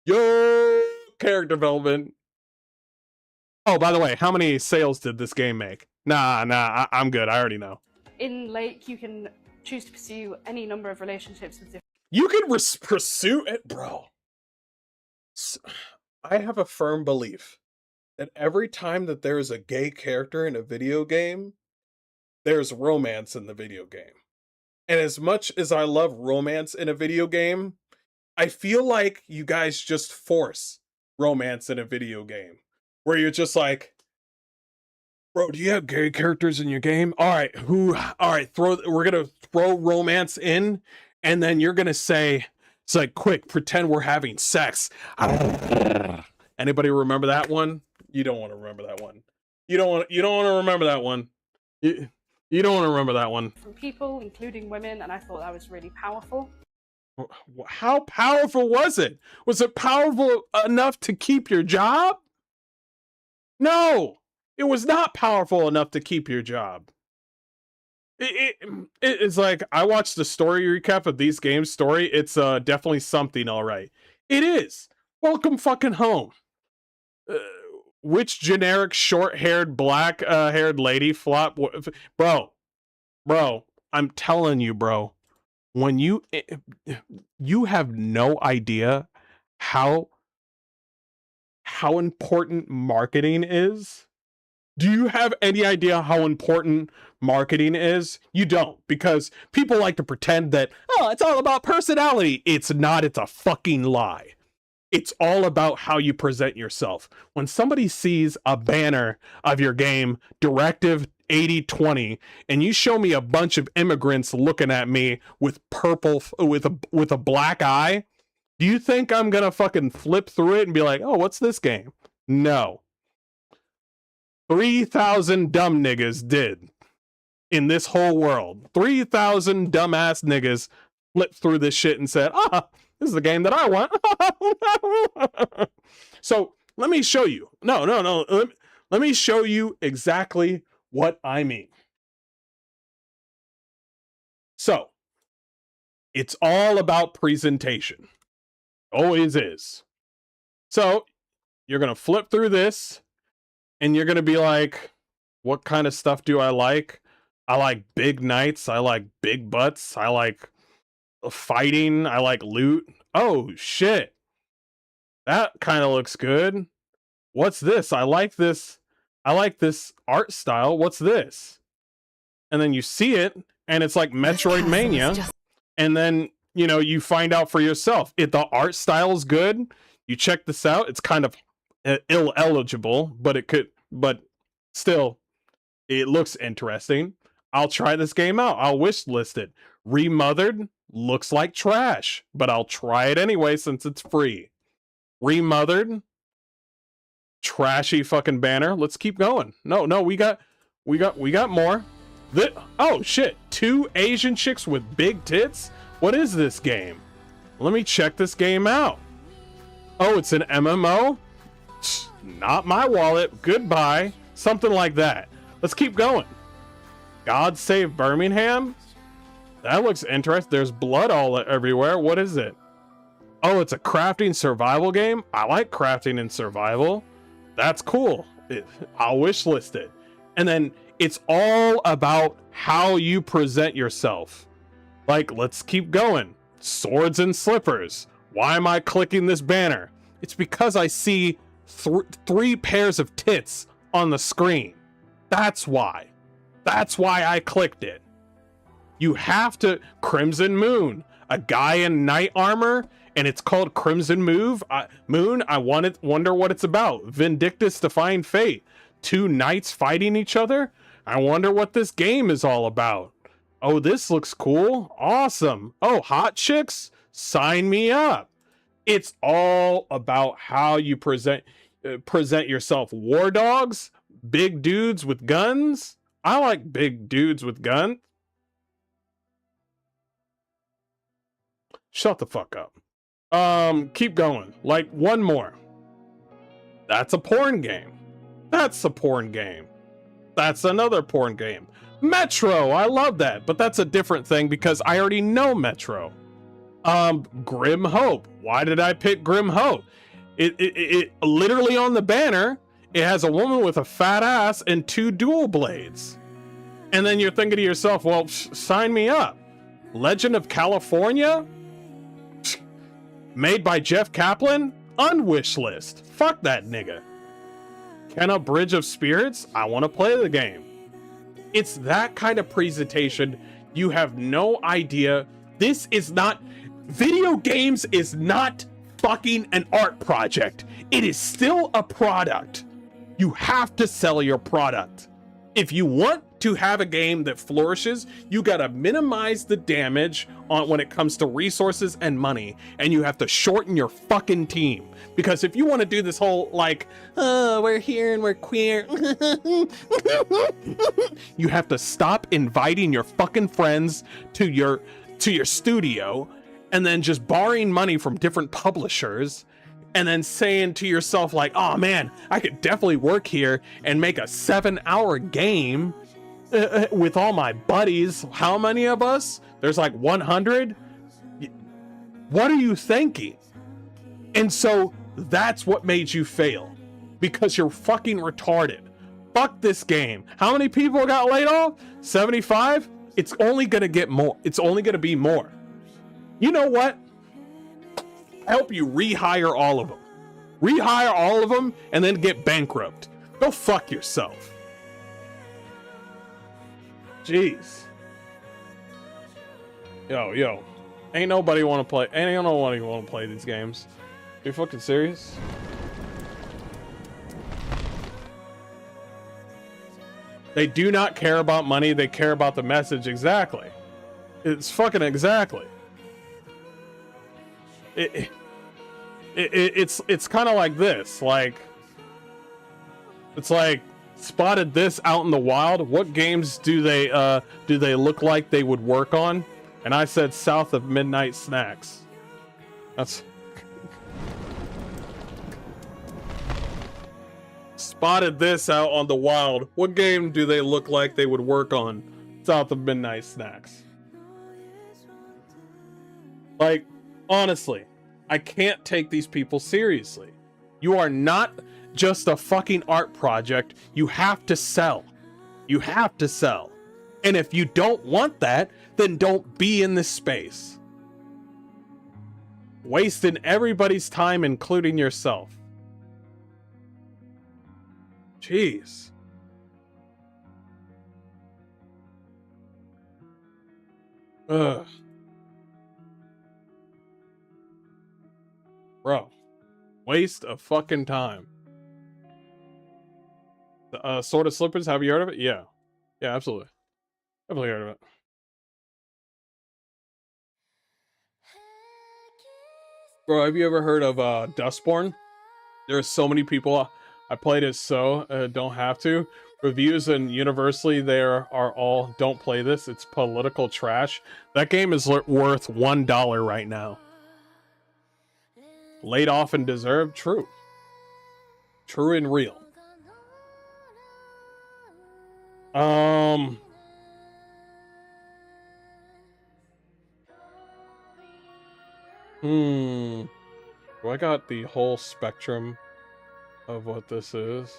Yo, character development. Oh, by the way, how many sales did this game make? Nah, I'm good. I already know. In Lake, you can choose to pursue any number of relationships with different... You can pursue it, bro. I have a firm belief that every time that there is a gay character in a video game, there's romance in the video game. And as much as I love romance in a video game, I feel like you guys just force romance in a video game. Where you're just like, bro, do you have gay characters in your game? All right, we're gonna throw romance in, and then you're gonna say, it's like, quick, pretend we're having sex. Anybody remember that one? You don't want to remember that one. You don't want to remember that one. You don't want to remember that one. From people, including women, and I thought that was really powerful. How powerful was it? Was it powerful enough to keep your job? No, it was not powerful enough to keep your job. It's like, I watched the story recap of these games story. It's definitely something, all right. It is. Welcome fucking home. Which generic short-haired black haired lady flop? Bro, I'm telling you, bro. When you have no idea how important marketing is. Do you have any idea how important marketing is? You don't, because people like to pretend that, oh, it's all about personality. It's not. It's a fucking lie. It's all about how you present yourself. When somebody sees a banner of your game, Directive 8020, and you show me a bunch of immigrants looking at me with purple, with a black eye, do you think I'm gonna fucking flip through it and be like, oh, what's this game? No. 3,000 dumb niggas did in this whole world. 3,000 dumbass niggas flipped through this shit and said, this is the game that I want. So let me show you. No. Let me show you exactly what I mean. So it's all about presentation. Always is. So you're going to flip through this and you're going to be like, what kind of stuff do I like? I like big knights. I like big butts. I like fighting. I like loot. Oh shit, that kind of looks good. What's this? I like this art style. What's this? And then you see it and it's like Metroidvania. And then, you know, you find out for yourself if the art style is good. You check this out. It's kind of ill-eligible, but still it looks interesting. I'll try this game out. I'll wishlist it. Remothered looks like trash, but I'll try it anyway since it's free. Remothered, trashy fucking banner. Let's keep going. No, we got more. Oh shit, 2 Asian chicks with big tits? What is this game? Let me check this game out. Oh, it's an MMO? Not my wallet. Goodbye. Something like that. Let's keep going. God Save Birmingham? That looks interesting. There's blood all everywhere. What is it? Oh, it's a crafting survival game? I like crafting and survival. That's cool. I'll wishlist it. And then it's all about how you present yourself. Like, let's keep going. Swords and slippers. Why am I clicking this banner? It's because I see 3 pairs of tits on the screen. That's why. That's why I clicked it. You have to. Crimson Moon, a guy in knight armor, and it's called Crimson Moon. I wonder what it's about. Vindictus Defying Fate. 2 knights fighting each other. I wonder what this game is all about. Oh, this looks cool. Awesome. Oh, hot chicks? Sign me up. It's all about how you present yourself. War dogs? Big dudes with guns? I like big dudes with guns. Shut the fuck up. Keep going. Like, one more. That's a porn game. That's a porn game. That's another porn game. Metro, I love that, but that's a different thing because I already know Metro. Grim Hope. Why did I pick Grim Hope? It literally on the banner, it has a woman with a fat ass and 2 dual blades. And then you're thinking to yourself, well, sign me up. Legend of California? Made by Jeff Kaplan? Unwish list. Fuck that nigga. Kenna Bridge of Spirits? I want to play the game. It's that kind of presentation You have no idea. This is not, video games is not fucking an art project. It is still a product. You have to sell your product. If you want to have a game that flourishes, you gotta minimize the damage on when it comes to resources and money, and you have to shorten your fucking team. Because if you want to do this whole like, oh, we're here and we're queer, you have to stop inviting your fucking friends to your studio, and then just borrowing money from different publishers, and then saying to yourself like, oh man, I could definitely work here and make a 7-hour game with all my buddies. How many of us? There's like 100. What are you thinking? And so that's what made you fail, because you're fucking retarded. Fuck this game. How many people got laid off? 75? It's only gonna get more. It's only gonna be more. You know what? I hope you rehire all of them. Rehire all of them and then get bankrupt. Go fuck yourself. Jeez. Yo. Ain't nobody want to play. Ain't nobody want to play these games. You fucking serious? They do not care about money. They care about the message. Exactly. It's fucking exactly. It's kind of like this. Like, it's like, spotted this out in the wild. What games do they look like they would work on? And I said south of midnight snacks. That's spotted this out on the wild. What game do they look like they would work on south of midnight snacks? Like, honestly, I can't take these people seriously. You are not just a fucking art project. You have to sell. You have to sell. And if you don't want that, then don't be in this space. Wasting everybody's time, including yourself. Jeez. Ugh. Bro. Waste of fucking time. Sword of Slippers, have you heard of it? Yeah. Yeah, absolutely. Definitely heard of it. Bro, have you ever heard of Dustborn? There are so many people. I played it don't have to. Reviews and universally there are all don't play this. It's political trash. That game is worth $1 right now. Laid off and deserved? True. True and real. Do I got the whole spectrum of what this is?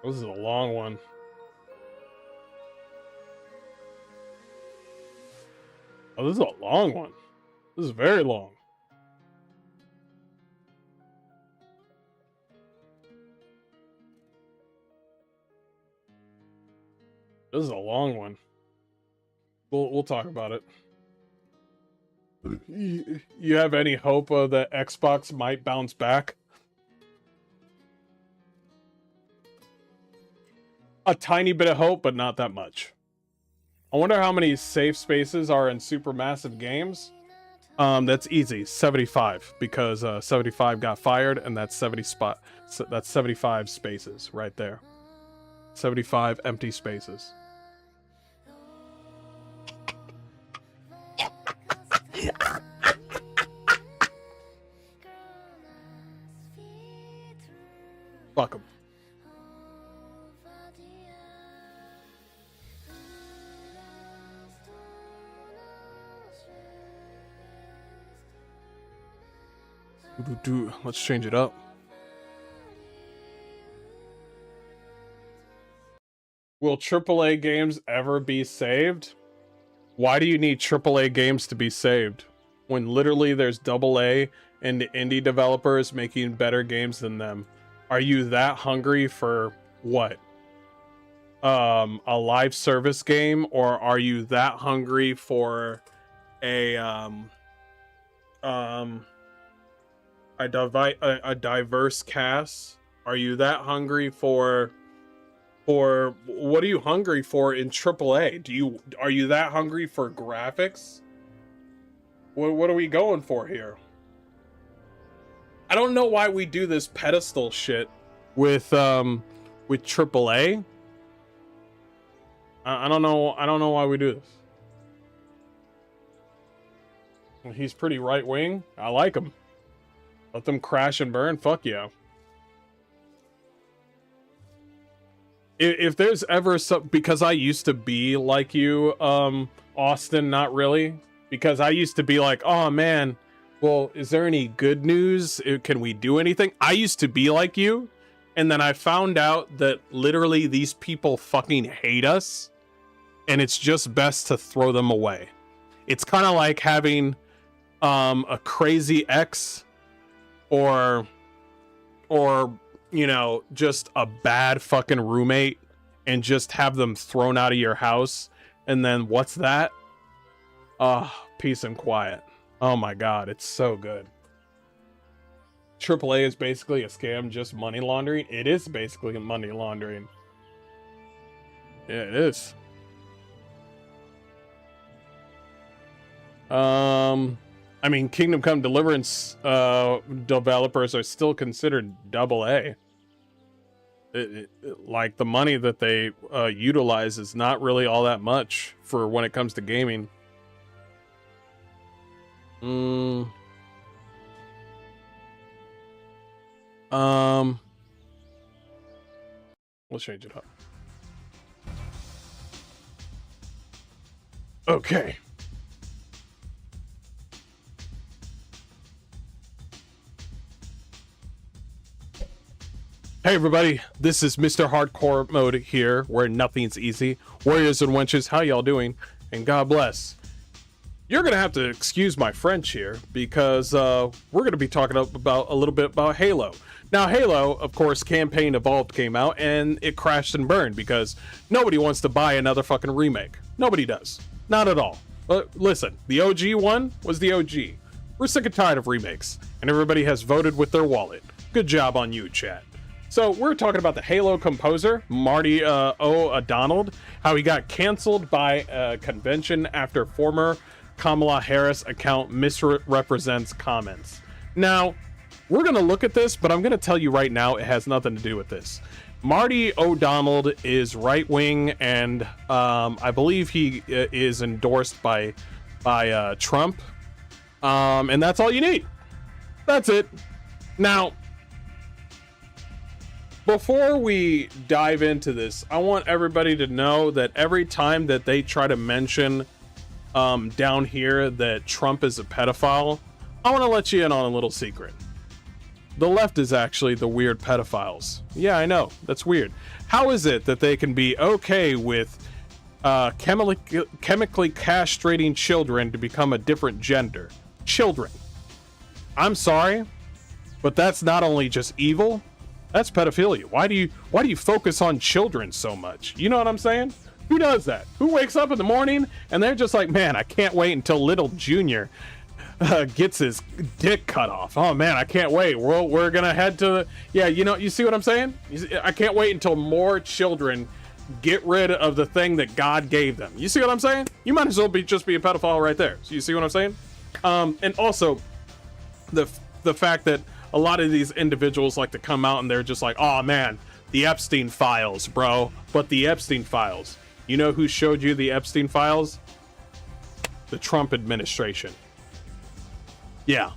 This is a long one. Oh, this is a long one. This is very long. This is a long one. We'll talk about it. You have any hope that Xbox might bounce back? A tiny bit of hope, but not that much. I wonder how many safe spaces are in Supermassive games. That's easy, 75, because 75 got fired, and that's 75 spaces right there. 75 empty spaces. Fuck 'em. Let's change it up. Will AAA games ever be saved? Why do you need AAA games to be saved when literally there's AA and indie developers making better games than them? Are you that hungry for what? A live service game, or are you that hungry for a diverse cast? Are you that hungry for what are you hungry for in AAA? Are you that hungry for graphics? What are we going for here? I don't know why we do this pedestal shit with AAA. I don't know why we do this. He's pretty right wing. I like him. Let them crash and burn. Fuck yeah. If there's ever some, because I used to be like you, Austin, not really, because I used to be like, oh man, well, is there any good news? Can we do anything? I used to be like you, and then I found out that literally these people fucking hate us, and it's just best to throw them away. It's kind of like having a crazy ex, or you know, just a bad fucking roommate, and just have them thrown out of your house, and then what's that? Peace and quiet. Oh my god, it's so good. AAA is basically a scam, just money laundering. It is basically money laundering. Yeah, it is. I mean, Kingdom Come Deliverance developers are still considered AA. Like, the money that they utilize is not really all that much for when it comes to gaming. Let's change it up. Okay. Hey everybody, this is Mr. Hardcore Mode here, where nothing's easy. Warriors and wenches, how y'all doing? And God bless. You're gonna have to excuse my French here, because we're gonna be talking about a little bit about Halo. Now, Halo, of course, Campaign Evolved came out, and it crashed and burned because nobody wants to buy another fucking remake. Nobody does. Not at all. But listen, the OG one was the OG. We're sick and tired of remakes, and everybody has voted with their wallet. Good job on you, chat. So we're talking about the Halo composer, Marty O'Donnell, how he got canceled by a convention after former Kamala Harris account misrepresents comments. Now, we're going to look at this, but I'm going to tell you right now, it has nothing to do with this. Marty O'Donnell is right-wing, and I believe he is endorsed by Trump. And that's all you need. That's it. Now, before we dive into this, I want everybody to know that every time that they try to mention down here that Trump is a pedophile, I want to let you in on a little secret. The left is actually the weird pedophiles. Yeah, I know. That's weird. How is it that they can be okay with chemically castrating children to become a different gender? Children. I'm sorry, but that's not only just evil, that's pedophilia. Why do you focus on children so much? You know what I'm saying? Who does that? Who wakes up in the morning and they're just like, man, I can't wait until little Junior gets his dick cut off. Oh man, I can't wait. We're gonna head to, yeah, you know, you see what I'm saying? I can't wait until more children get rid of the thing that God gave them. You see what I'm saying? You might as well just be a pedophile right there. So you see what I'm saying? And also the fact that a lot of these individuals like to come out and they're just like, oh man, the Epstein files, bro. But the Epstein files, you know who showed you the Epstein files? The Trump administration. Yeah.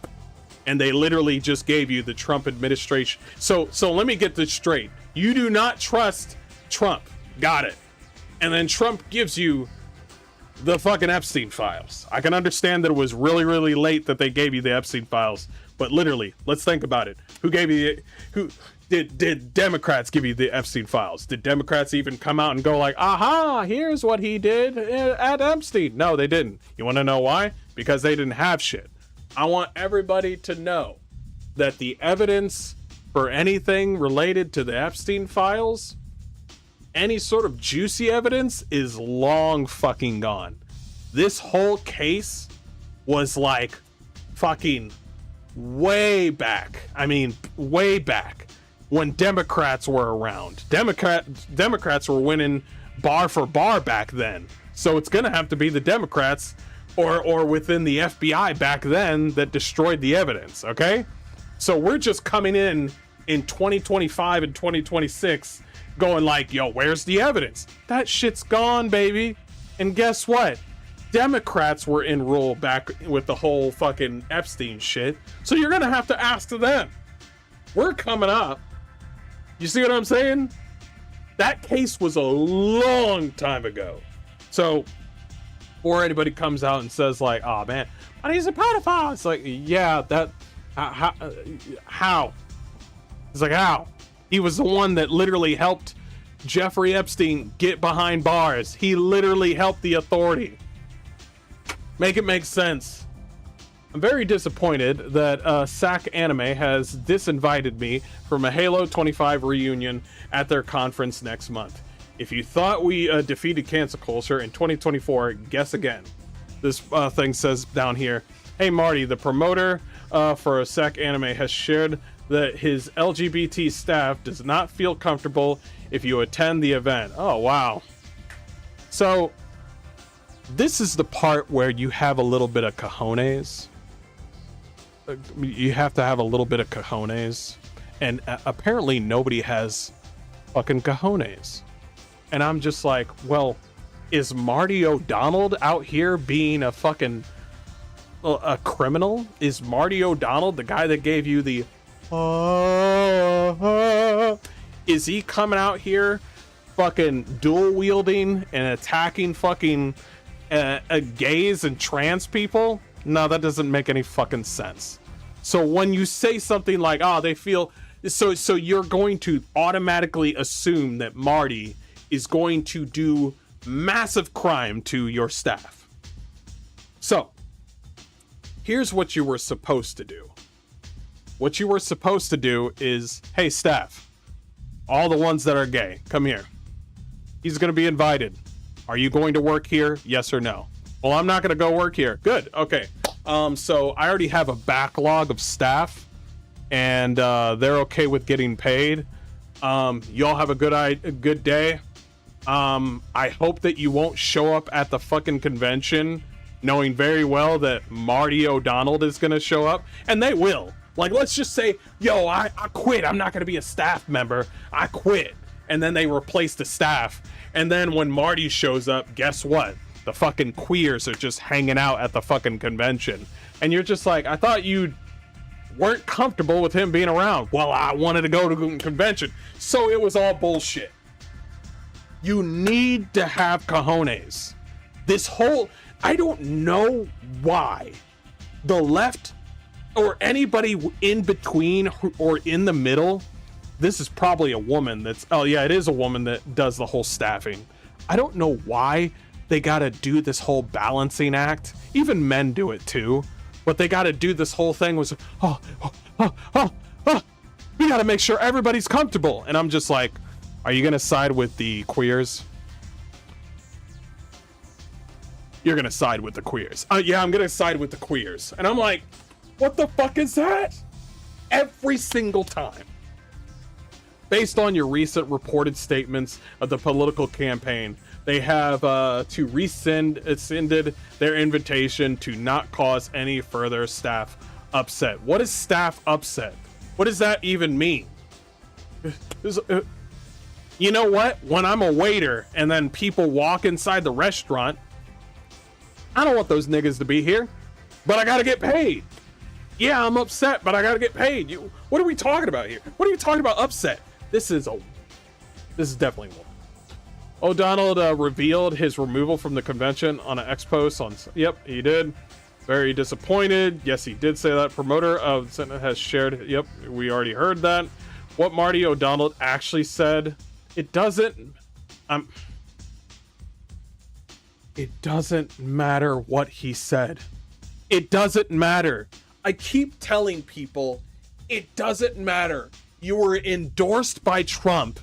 And they literally just gave you the Trump administration. So let me get this straight. You do not trust Trump. Got it. And then Trump gives you the fucking Epstein files. I can understand that it was really, really late that they gave you the Epstein files, But literally, let's think about it. Who gave you who did Democrats give you the Epstein files? Did Democrats even come out and go like, aha, here's what he did at Epstein? No, they didn't. You want to know why? Because they didn't have shit. I want everybody to know that the evidence for anything related to the Epstein files, any sort of juicy evidence, is long fucking gone. This whole case was like fucking way back. I mean, way back when Democrats were around. Democrats were winning bar for bar back then. So it's gonna have to be the Democrats or within the FBI back then that destroyed the evidence, okay? So we're just coming in 2025 and 2026 going like, yo, where's the evidence? That shit's gone, baby. And guess what? Democrats were in rule back with the whole fucking Epstein shit. So you're gonna have to ask them. We're coming up. You see what I'm saying? That case was a long time ago. So before anybody comes out and says like, oh man, but he's a pedophile. It's like, yeah, that, how? It's like, how? He was the one that literally helped Jeffrey Epstein get behind bars. He literally helped the authority. Make it make sense. I'm very disappointed that SAC Anime has disinvited me from a Halo 25 reunion at their conference next month. If you thought we defeated cancel culture in 2024, guess again. This thing says down here, hey Marty, the promoter for SAC Anime has shared that his LGBT staff does not feel comfortable if you attend the event. Oh, wow. So this is the part where you have a little bit of cojones. You have to have a little bit of cojones. And apparently nobody has fucking cojones. And I'm just like, well, is Marty O'Donnell out here being a fucking a criminal? Is Marty O'Donnell the guy that gave you the is he coming out here fucking dual wielding and attacking fucking gays and trans people? No, that doesn't make any fucking sense. So when you say something like, oh, they feel so you're going to automatically assume that Marty is going to do massive crime to your staff. So here's what you were supposed to do. What you were supposed to do is, hey staff, all the ones that are gay, come here. He's going to be invited. Are you going to work here? Yes or no? Well, I'm not going to go work here. Good. Okay. So I already have a backlog of staff and they're okay with getting paid. Y'all have a good day. I hope that you won't show up at the fucking convention knowing very well that Marty O'Donnell is going to show up, and they will. Like, let's just say, yo, I quit. I'm not going to be a staff member. I quit. And then they replace the staff. And then when Marty shows up, guess what? The fucking queers are just hanging out at the fucking convention. And you're just like, I thought you weren't comfortable with him being around. Well, I wanted to go to the convention. So it was all bullshit. You need to have cojones. This whole, I don't know why the left or anybody in between or in the middle, this is probably a woman that's, oh yeah, it is a woman that does the whole staffing. I don't know why they gotta do this whole balancing act. Even men do it too, but they gotta do this whole thing was, we gotta make sure everybody's comfortable. And I'm just like, are you gonna side with the queers? You're gonna side with the queers. Yeah, I'm gonna side with the queers. And I'm like, what the fuck is that? Every single time. Based on your recent reported statements of the political campaign, they have to rescinded their invitation to not cause any further staff upset. What is staff upset? What does that even mean? You know what? When I'm a waiter and then people walk inside the restaurant, I don't want those niggas to be here, but I gotta get paid. Yeah, I'm upset, but I gotta get paid. What are we talking about here? What are you talking about upset? This is definitely one. O'Donnell revealed his removal from the convention on an X post on. Yep, he did. Very disappointed. Yes, he did say that. Promoter of Senate has shared. Yep, we already heard that. What Marty O'Donnell actually said. It doesn't matter what he said. It doesn't matter. I keep telling people it doesn't matter. You were endorsed by Trump.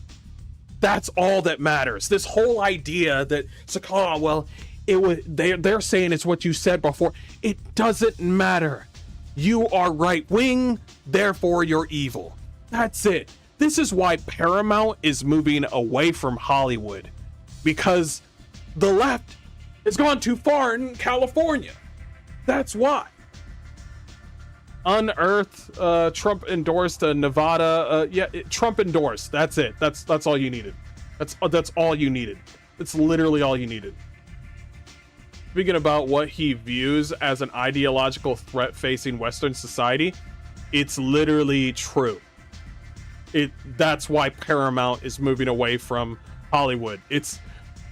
That's all that matters. This whole idea that it's like, oh well, it was they're saying it's what you said before. It doesn't matter. You are right wing, therefore you're evil. That's it. This is why Paramount is moving away from Hollywood, because the left has gone too far in California. That's why. Unearthed, Trump endorsed Nevada. Trump endorsed. That's it. That's all you needed. That's all you needed. It's literally all you needed. Speaking about what he views as an ideological threat facing Western society, it's literally true. That's why Paramount is moving away from Hollywood.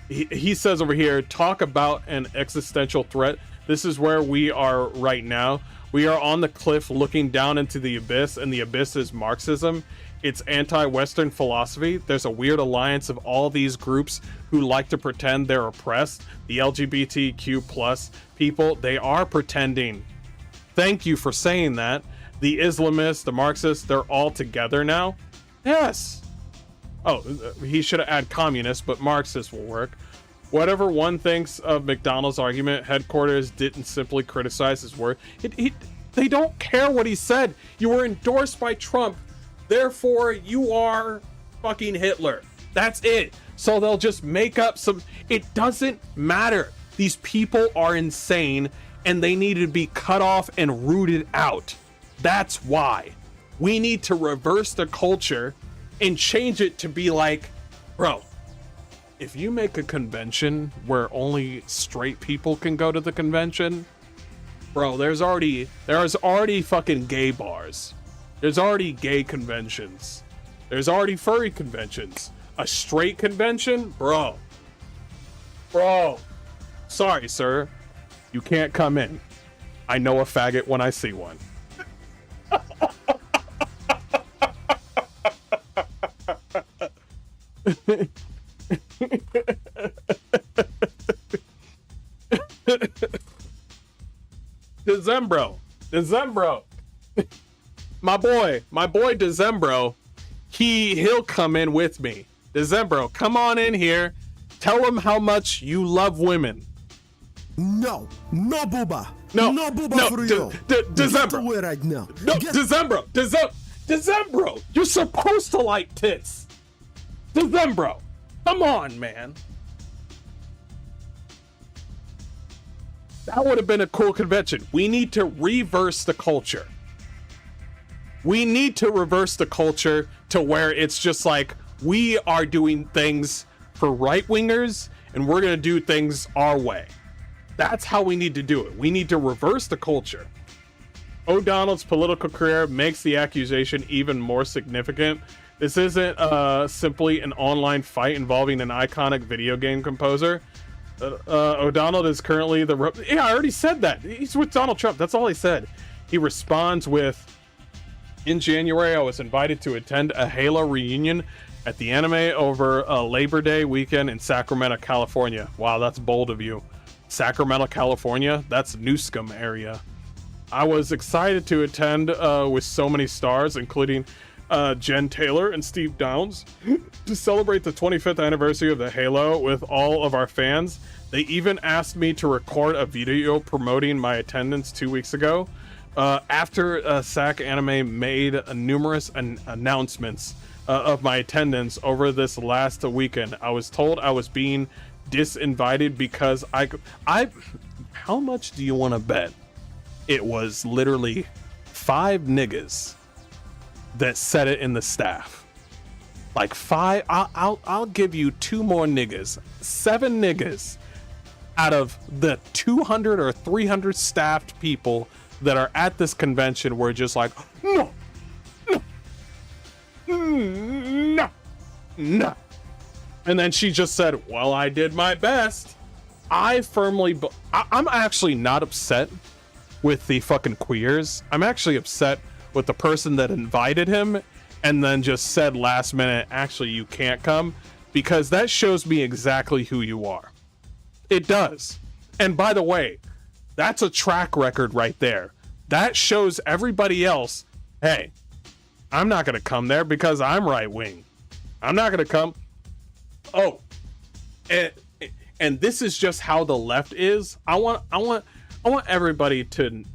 He says over here, talk about an existential threat. This is where we are right now. We are on the cliff looking down into the abyss, and the abyss is Marxism. It's anti-Western philosophy. There's a weird alliance of all these groups who like to pretend they're oppressed. The LGBTQ plus people, they are pretending. Thank you for saying that. The Islamists, the Marxists, they're all together now. Yes. Oh, he should have added communists, but Marxist will work. Whatever one thinks of McDonald's argument, headquarters didn't simply criticize his work. They don't care what he said. You were endorsed by Trump, therefore you are fucking Hitler. That's it. So they'll just make up some. It doesn't matter. These people are insane and they need to be cut off and rooted out. That's why. We need to reverse the culture and change it to be like, bro, if you make a convention where only straight people can go to the convention, bro, there's already fucking gay bars. There's already gay conventions. There's already furry conventions. A straight convention? Bro. Sorry, sir. You can't come in. I know a faggot when I see one. Decembro. My boy Decembro, he'll come in with me. Decembro, come on in here. Tell him how much you love women. No booba. No booba for you. Decembro. Right now. No, Decembro, you're supposed to like tits. Decembro, come on, man. That would have been a cool convention. We need to reverse the culture. We need to reverse the culture to where it's just like, we are doing things for right-wingers and we're going to do things our way. That's how we need to do it. We need to reverse the culture. O'Donnell's political career makes the accusation even more significant. This isn't simply an online fight involving an iconic video game composer. O'Donnell is currently I already said that. He's with Donald Trump. That's all he said. He responds with, in January, I was invited to attend a Halo reunion at the anime over Labor Day weekend in Sacramento, California. Wow, that's bold of you. Sacramento, California? That's Newscomb area. I was excited to attend with so many stars, including Jen Taylor and Steve Downs, to celebrate the 25th anniversary of the Halo with all of our fans. They even asked me to record a video promoting my attendance 2 weeks ago. After SAC Anime made numerous announcements of my attendance over this last weekend, I was told I was being disinvited because how much do you want to bet it was literally 5 niggas that said it in the staff? Like 5, I'll give you 2 more niggas, 7 niggas out of the 200 or 300 staffed people that are at this convention were just like, no. And then she just said, well, I did my best. I'm actually not upset with the fucking queers. I'm actually upset with the person that invited him and then just said last minute, actually, you can't come, because that shows me exactly who you are. It does. And by the way, that's a track record right there. That shows everybody else, hey, I'm not going to come there because I'm right wing. I'm not going to come. Oh, and this is just how the left is. I want everybody to,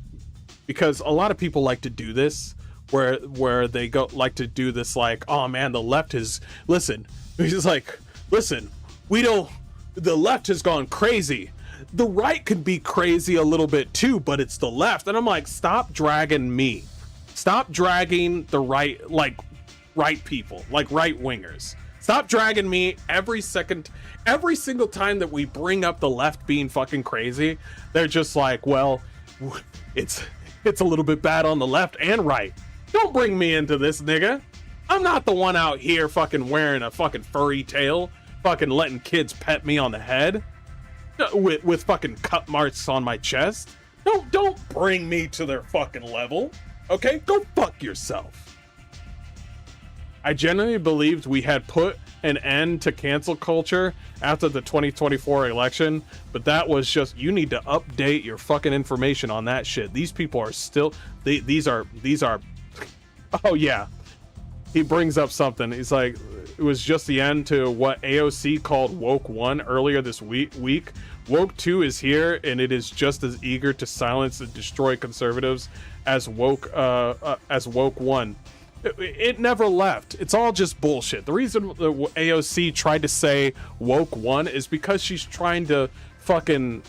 because a lot of people like to do this, where they go like to do this, like, oh man, the left is, listen, he's like, listen, the left has gone crazy. The right could be crazy a little bit too, but it's the left. And I'm like, stop dragging me. Stop dragging the right, like right people, like right wingers. Stop dragging me every single time that we bring up the left being fucking crazy. They're just like, well, it's a little bit bad on the left and right. Don't bring me into this, nigga. I'm not the one out here fucking wearing a fucking furry tail, fucking letting kids pet me on the head with fucking cut marks on my chest. Don't bring me to their fucking level. Okay, go fuck yourself. I genuinely believed we had put an end to cancel culture after the 2024 election, but that was just, you need to update your fucking information on that shit. These people are still, these are, oh yeah. He brings up something. He's like, it was just the end to what AOC called Woke 1 earlier this week. Woke 2 is here, and it is just as eager to silence and destroy conservatives as Woke 1. It never left. It's all just bullshit. The reason the AOC tried to say Woke 1 is because she's trying to fucking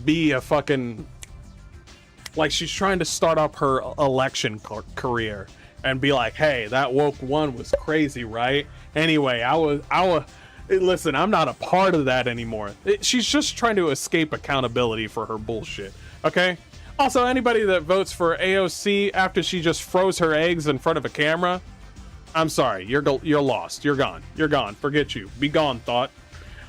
be a fucking, like, she's trying to start up her election career and be like, hey, that Woke 1 was crazy, right? Anyway, I was listen, I'm not a part of that anymore. She's just trying to escape accountability for her bullshit, okay? Also, anybody that votes for AOC after she just froze her eggs in front of a camera, I'm sorry, you're lost. You're gone. You're gone. Forget you. Be gone, thought.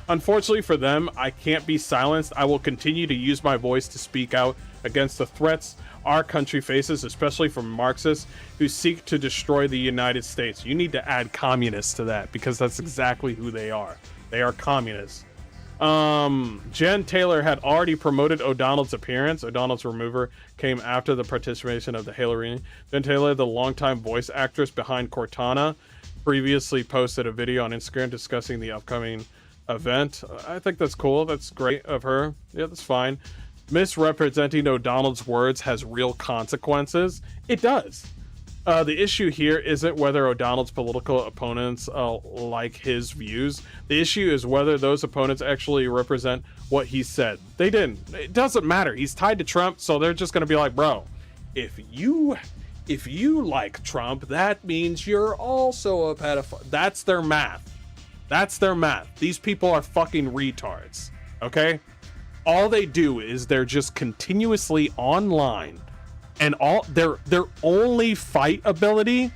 Unfortunately for them, I can't be silenced. I will continue to use my voice to speak out against the threats our country faces, especially from Marxists who seek to destroy the United States. You need to add communists to that, because that's exactly who they are. They are communists. Jen Taylor had already promoted O'Donnell's appearance. O'Donnell's remover came after the participation of the Hillary. Jen Taylor, the longtime voice actress behind Cortana, previously posted a video on Instagram discussing the upcoming event. I think that's cool. That's great of her. Yeah, that's fine. Misrepresenting O'Donnell's words has real consequences. It does. The issue here isn't whether O'Donnell's political opponents like his views. The issue is whether those opponents actually represent what he said. They didn't. It doesn't matter. He's tied to Trump, so they're just going to be like, bro, if you like Trump, that means you're also a pedophile. That's their math. That's their math. These people are fucking retards, okay? All they do is they're just continuously online, and all their only fight ability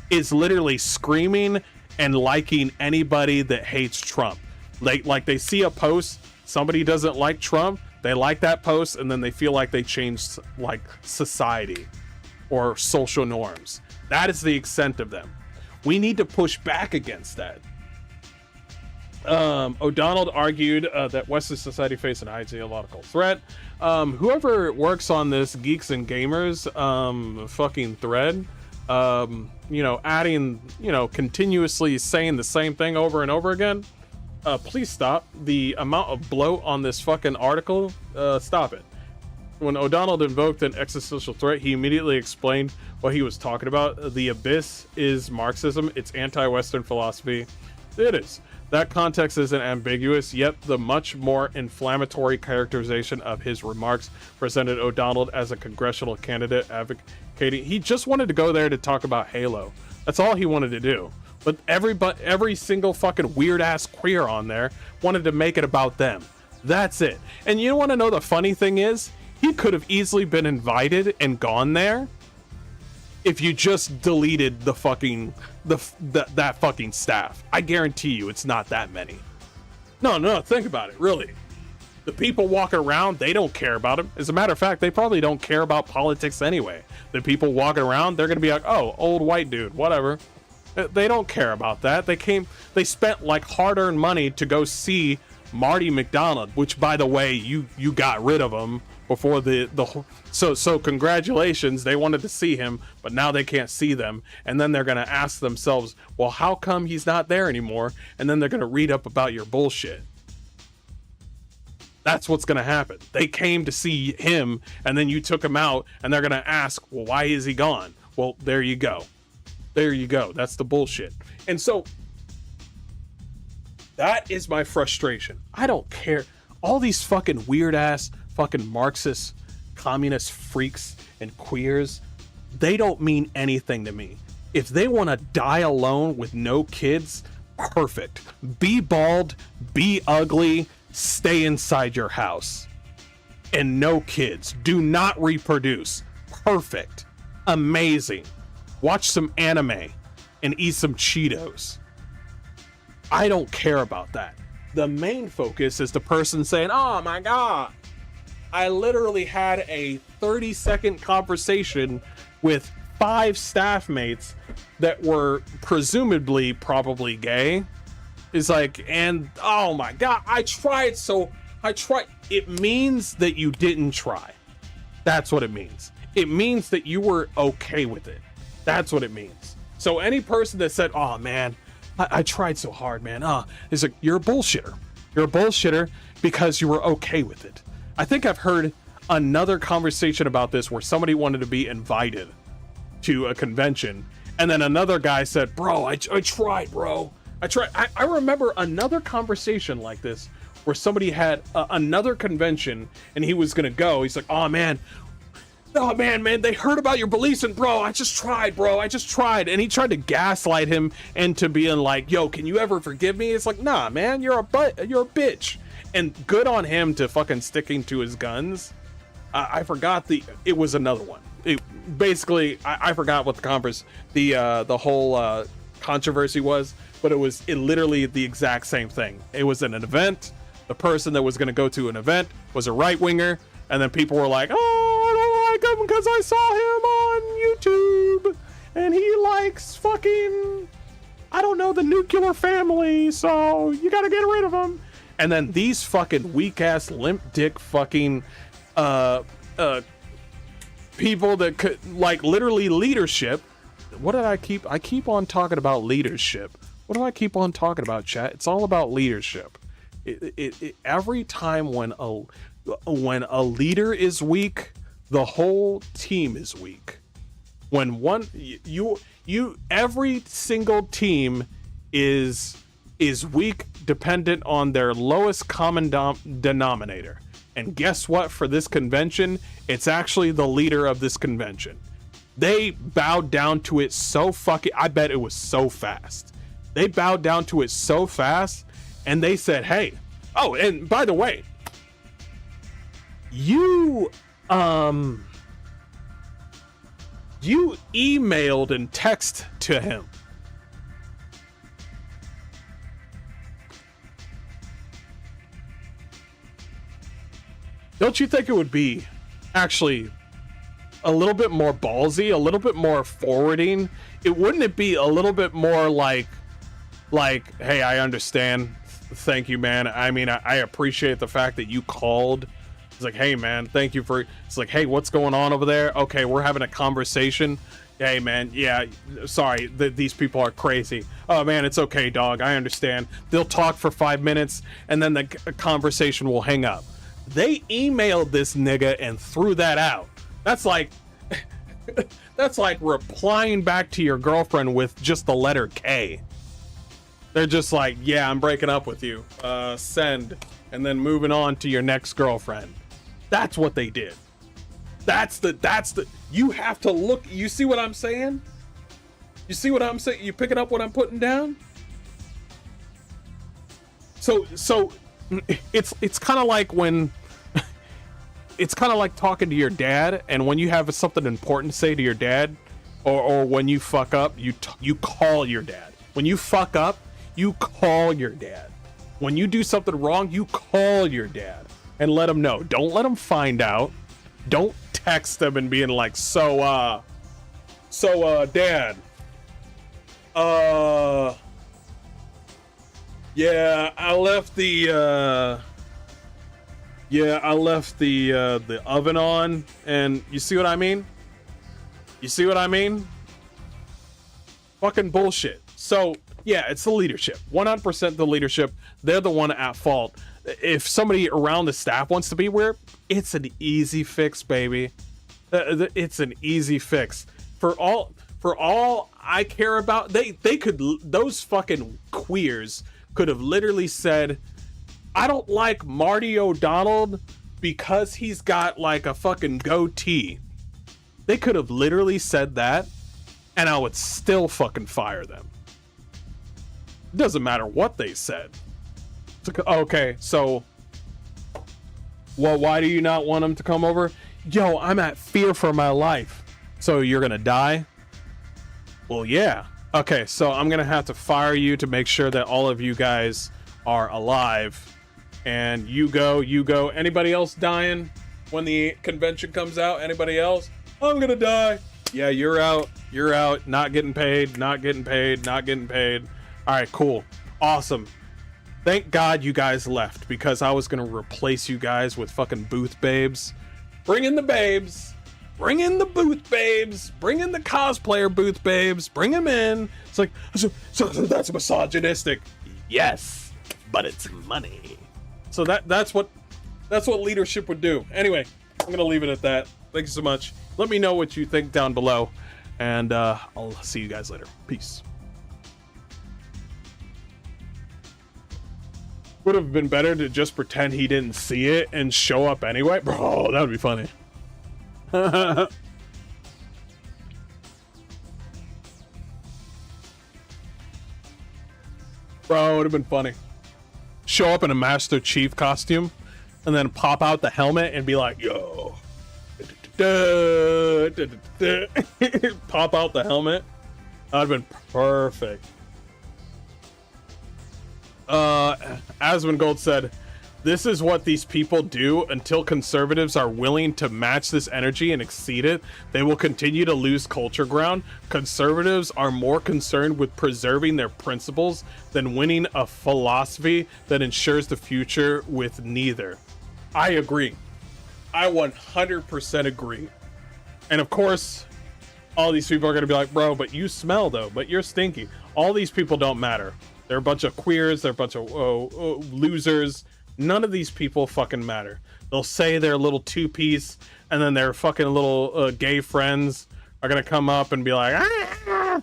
is literally screaming and liking anybody that hates Trump. Like they see a post, somebody doesn't like Trump, they like that post, and then they feel like they changed like society or social norms. That is the extent of them. We need to push back against that. O'Donnell argued that Western society faced an ideological threat. Whoever works on this Geeks and Gamers fucking thread, adding, continuously saying the same thing over and over again, please stop. The amount of bloat on this fucking article, stop it. When O'Donnell invoked an existential threat, he immediately explained what he was talking about. The abyss is Marxism. It's anti-Western philosophy. It is. That context isn't ambiguous, yet the much more inflammatory characterization of his remarks presented O'Donnell as a congressional candidate advocating. He just wanted to go there to talk about Halo. That's all he wanted to do. But every single fucking weird ass queer on there wanted to make it about them. That's it. And you want to know the funny thing is, he could have easily been invited and gone there if you just deleted the fucking that fucking staff. I guarantee you it's not that many. No, think about it, really. The people walking around, they don't care about him. As a matter of fact, they probably don't care about politics anyway. The people walking around, they're gonna be like, oh, old white dude, whatever. They don't care about that. They spent like hard-earned money to go see Marty McDonald, which, by the way, you got rid of him before so congratulations, they wanted to see him, but now they can't see them, and then they're gonna ask themselves, well, how come he's not there anymore? And then they're gonna read up about your bullshit. That's what's gonna happen. They came to see him, and then you took him out, and they're gonna ask, well, why is he gone? Well, there you go. There you go. That's the bullshit. And so that is my frustration. I don't care. All these fucking weird ass fucking Marxist, communist freaks and queers, they don't mean anything to me. If they want to die alone with no kids, perfect. Be bald, be ugly, stay inside your house. And no kids. Do not reproduce. Perfect. Amazing. Watch some anime and eat some Cheetos. I don't care about that. The main focus is the person saying, oh my God, I literally had a 30-second conversation with 5 staff mates that were presumably probably gay. It's like, and oh my God, I tried. It means that you didn't try. That's what it means. It means that you were okay with it. That's what it means. So any person that said, oh man, I tried so hard, man. It's like, you're a bullshitter. You're a bullshitter because you were okay with it. I think I've heard another conversation about this where somebody wanted to be invited to a convention, and then another guy said, bro, I tried, bro. I tried. I remember another conversation like this where somebody had another convention and he was gonna go. He's like, oh man, they heard about your beliefs, and bro, I just tried, bro. I just tried. And he tried to gaslight him into being like, yo, can you ever forgive me? It's like, nah, man, you're a bitch. And good on him to fucking sticking to his guns. I forgot it was another one. I forgot what the whole controversy was, but it literally the exact same thing. It was an event. The person that was going to go to an event was a right winger, and then people were like, oh, I don't like him because I saw him on YouTube and he likes fucking, I don't know, the nuclear family, so you got to get rid of him. And then these fucking weak ass limp dick fucking people that could, like, literally leadership. What did I keep on talking about leadership. What do I keep on talking about, chat? It's all about leadership. Every time when a leader is weak, the whole team is weak. When every single team is weak, dependent on their lowest common denominator. And guess what? For this convention, it's actually the leader of this convention. They bowed down to it so fucking, I bet it was so fast. They bowed down to it so fast, and they said, hey, oh, and by the way, you emailed and texted to him. Don't you think it would be actually a little bit more ballsy, a little bit more forwarding? Wouldn't it be a little bit more like, hey, I understand. Thank you, man. I mean, I appreciate the fact that you called. It's like, hey, man, thank you for, it's like, hey, what's going on over there? Okay, we're having a conversation. Hey, man, yeah, sorry, these people are crazy. Oh, man, it's okay, dog. I understand. They'll talk for 5 minutes, and then the conversation will hang up. They emailed this nigga and threw that out. That's like that's like replying back to your girlfriend with just the letter K. They're just like, yeah, I'm breaking up with you. Send. And then moving on to your next girlfriend. That's what they did. That's the you have to look. You see what I'm saying? You see what I'm saying? You picking up what I'm putting down? So it's kind of like when it's kind of like talking to your dad, and when you have something important to say to your dad, or when you fuck up, you call your dad. When you fuck up, you call your dad. When you do something wrong, you call your dad. and let them know. Don't let them find out. Don't text them and being like, so Dad, yeah, I left the oven on, and you see what I mean? You see what I mean? Fucking bullshit. So yeah, it's the leadership. 100% the leadership. They're the one at fault. If somebody around the staff wants to be weird, it's an easy fix, baby. It's an easy fix. For all I care about, they could, those fucking queers could have literally said, I don't like Marty O'Donnell because he's got like a fucking goatee. They could have literally said that, and I would still fucking fire them. It doesn't matter what they said. It's like, okay, so, well, why do you not want him to come over? Yo, I'm at fear for my life. So you're gonna die? Well, yeah. Okay, so I'm gonna have to fire you to make sure that all of you guys are alive. And you go. Anybody else dying when the convention comes out? Anybody else? I'm gonna die. Yeah, you're out. You're out. Not getting paid. Not getting paid. Not getting paid. All right, cool. Awesome. Thank God you guys left, because I was gonna replace you guys with fucking booth babes. Bring in the babes. Bring in the booth babes. Bring in the cosplayer booth babes. Bring them in. It's like, so that's misogynistic. Yes, but it's money. So that's what leadership would do. Anyway, I'm gonna leave it at that. Thank you so much. Let me know what you think down below, and I'll see you guys later. Peace. Would have been better to just pretend he didn't see it and show up anyway. Bro, that would be funny. Bro, it would have been funny. Show up in a Master Chief costume and then pop out the helmet and be like, yo. Pop out the helmet. That would have been perfect. Asmongold said, this is what these people do until conservatives are willing to match this energy and exceed it. They will continue to lose culture ground. Conservatives are more concerned with preserving their principles than winning a philosophy that ensures the future with neither. I agree. I 100% agree. And of course, all these people are going to be like, bro, but you smell though, but you're stinky. All these people don't matter. They're a bunch of queers. They're a bunch of losers. None of these people fucking matter. They'll say they're a little two-piece, and then their fucking little gay friends are gonna come up and be like, ah!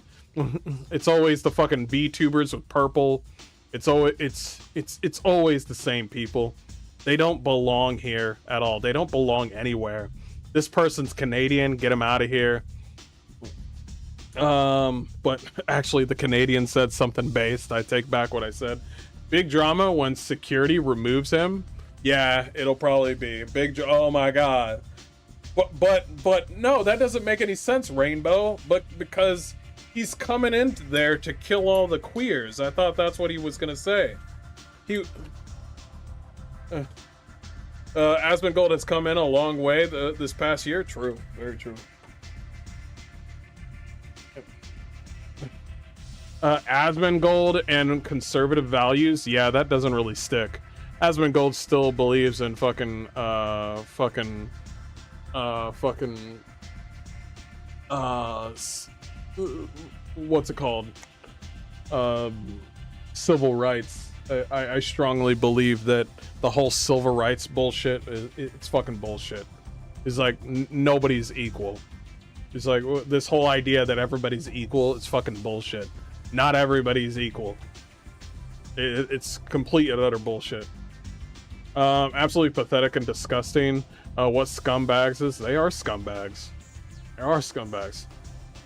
It's always the fucking VTubers with purple. It's always the same people. They don't belong here at all. They don't belong anywhere. This person's Canadian. Get him out of here. But actually the Canadian said something based. I take back what I said. Big drama when security removes him. Yeah, it'll probably be big. Oh my god. But no, that doesn't make any sense, Rainbow. But because he's coming in there to kill all the queers. I thought that's what he was gonna say. Asmongold has come in a long way this past year. True, very true. Asmongold and conservative values, yeah, that doesn't really stick. Asmongold still believes in fucking what's it called? Civil rights. I strongly believe that the whole civil rights bullshit it's fucking bullshit. It's like nobody's equal. It's like this whole idea that everybody's equal is fucking bullshit. Not everybody's equal. It's complete and utter bullshit. Absolutely pathetic and disgusting. What scumbags is? They are scumbags. They are scumbags.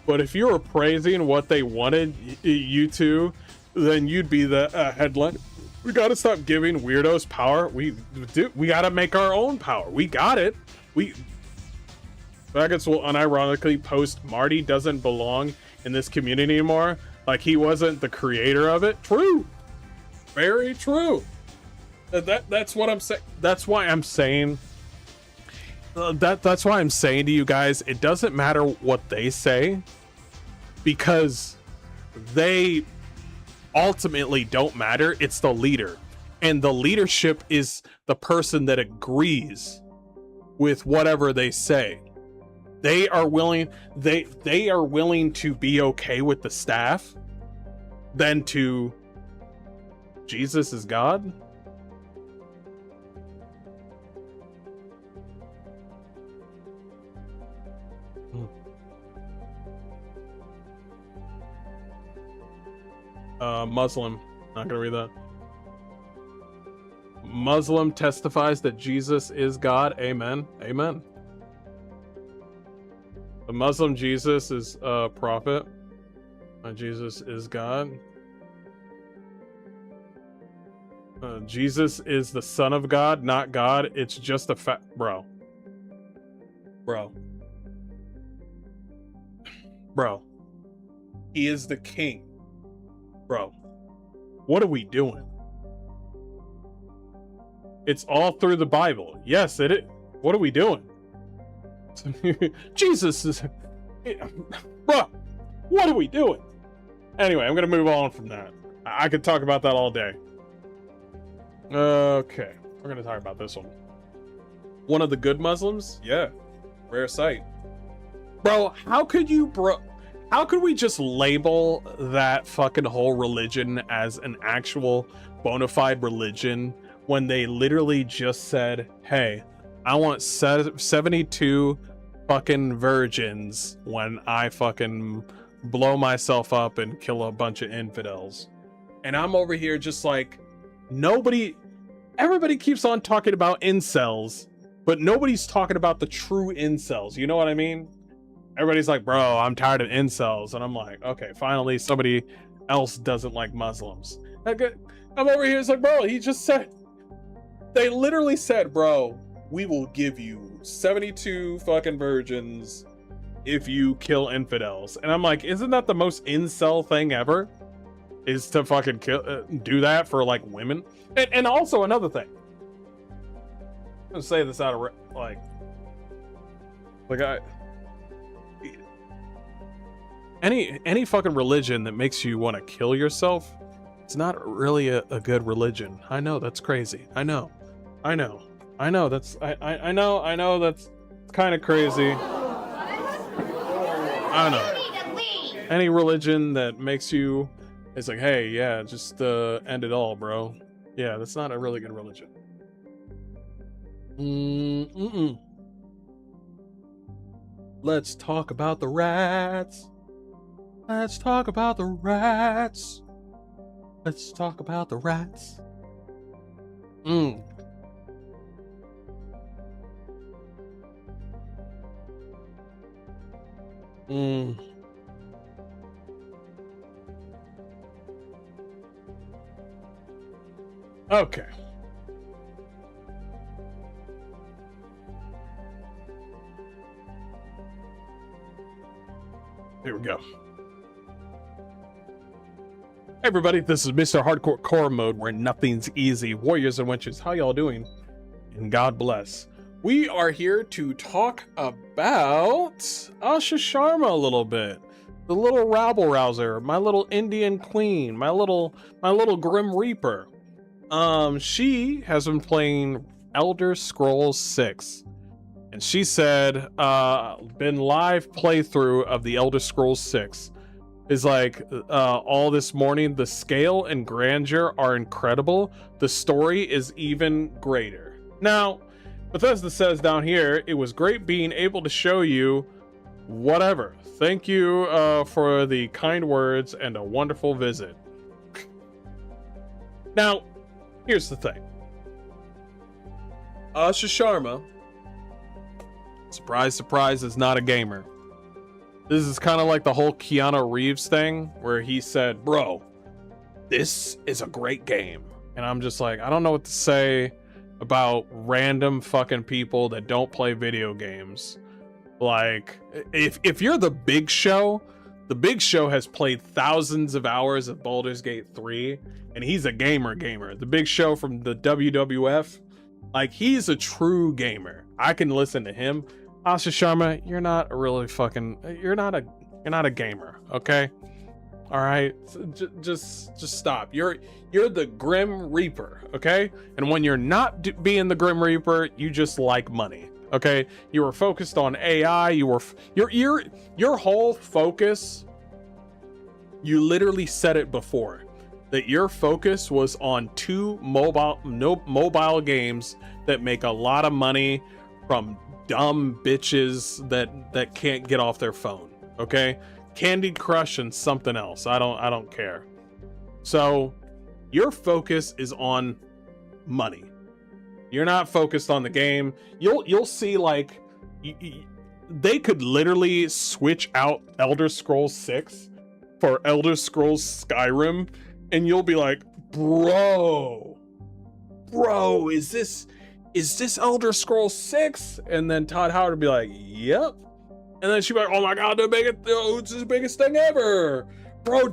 But if you were praising what they wanted you to, then you'd be the headline. We gotta stop giving weirdos power. We gotta make our own power. We got it. Faggots will unironically post Marty doesn't belong in this community anymore. Like he wasn't the creator of it. True. Very true. That's what I'm saying. That's why I'm saying that's why I'm saying to you guys, it doesn't matter what they say, because they ultimately don't matter. It's the leader, and the leadership is the person that agrees with whatever they say. They are willing to be okay with the staff than to Jesus is God. Muslim, not gonna read that. Muslim testifies that Jesus is God. Amen. Amen. The Muslim Jesus is a prophet. Jesus is God. Jesus is the Son of God, not God. It's just a fact, bro. He is the king. Bro, what are we doing? It's all through the Bible. Yes, it is. What are we doing? Jesus is... Bro, what are we doing? Anyway, I'm going to move on from that. I could talk about that all day. Okay, we're going to talk about this one. One of the good Muslims? Yeah, rare sight. Bro, how could we just label that fucking whole religion as an actual bona fide religion when they literally just said, hey, I want 72 fucking virgins when I fucking blow myself up and kill a bunch of infidels? And I'm over here just like, everybody keeps on talking about incels, but nobody's talking about the true incels. You know what I mean? Everybody's like, bro, I'm tired of incels. And I'm like, okay, finally somebody else doesn't like Muslims. I'm over here, it's like, bro, he just said, they literally said, bro, we will give you 72 fucking virgins if you kill infidels. And I'm like, isn't that the most incel thing ever? Is to fucking do that for like women? And also another thing. I'm gonna say this out of like any fucking religion that makes you want to kill yourself, it's not really a good religion. I know that's crazy. I know that's I know that's kind of crazy. I know. Any religion that makes you, it's like, hey, yeah, just end it all, bro. Yeah, that's not a really good religion. Let's talk about the rats. Let's talk about the rats. Let's talk about the rats. Okay. Here we go. Hey everybody, this is Mr. Hardcore Core Mode, where nothing's easy. Warriors and wenches, how y'all doing? And God bless. We are here to talk about Asha Sharma a little bit. The little rabble rouser, my little Indian queen, my little Grim Reaper. She has been playing Elder Scrolls 6. And she said, been live playthrough of the Elder Scrolls 6. Is like all this morning. The scale and grandeur are incredible. The story is even greater. Now, Bethesda says down here, it was great being able to show you whatever. Thank you for the kind words and a wonderful visit. Now, here's the thing. Asha Sharma, surprise, surprise, is not a gamer. This is kind of like the whole Keanu Reeves thing where he said, bro, this is a great game. And I'm just like, I don't know what to say about random fucking people that don't play video games. Like, if you're the big show, The Big Show has played thousands of hours of Baldur's Gate 3, and he's a gamer. The Big Show from the WWF, like, he's a true gamer. I can listen to him. Asha Sharma, you're not a really fucking, you're not a gamer, okay? All right, so just stop. You're the Grim Reaper, okay? And when you're not being the Grim Reaper, you just like money, okay? You were focused on AI. Your whole focus. You literally said it before that your focus was on two mobile games that make a lot of money from dumb bitches that can't get off their phone, okay? Candy Crush and something else. I don't care. So your focus is on money. You're not focused on the game. You'll see, like, they could literally switch out Elder Scrolls 6 for Elder Scrolls Skyrim, and you'll be like, bro, is this Elder Scrolls 6? And then Todd Howard would be like, yep. And then she'd be like, oh my god, it's the biggest thing ever. Bro,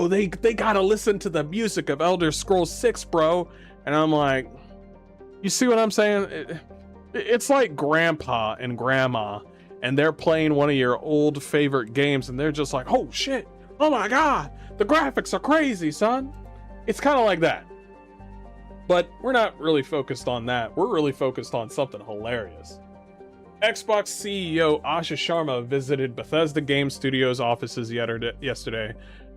they gotta listen to the music of Elder Scrolls 6, bro. And I'm like, you see what I'm saying? It's like grandpa and grandma, and they're playing one of your old favorite games, and they're just like, oh shit, oh my god, the graphics are crazy, son. It's kind of like that. But we're not really focused on that. We're really focused on something hilarious. Xbox CEO Asha Sharma visited Bethesda Game Studios offices yesterday,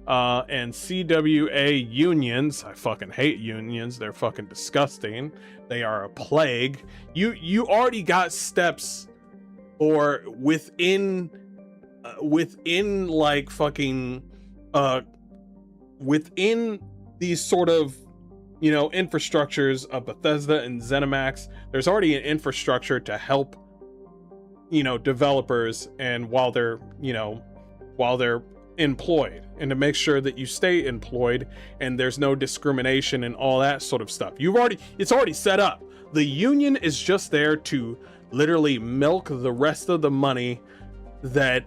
and CWA unions. I fucking hate unions. They're fucking disgusting. They are a plague. You already got steps, or within like fucking within these sort of, you know, infrastructures of Bethesda and ZeniMax. There's already an infrastructure to help, you know, developers, and while they're employed, and to make sure that you stay employed and there's no discrimination and all that sort of stuff. It's already set up. The union is just there to literally milk the rest of the money that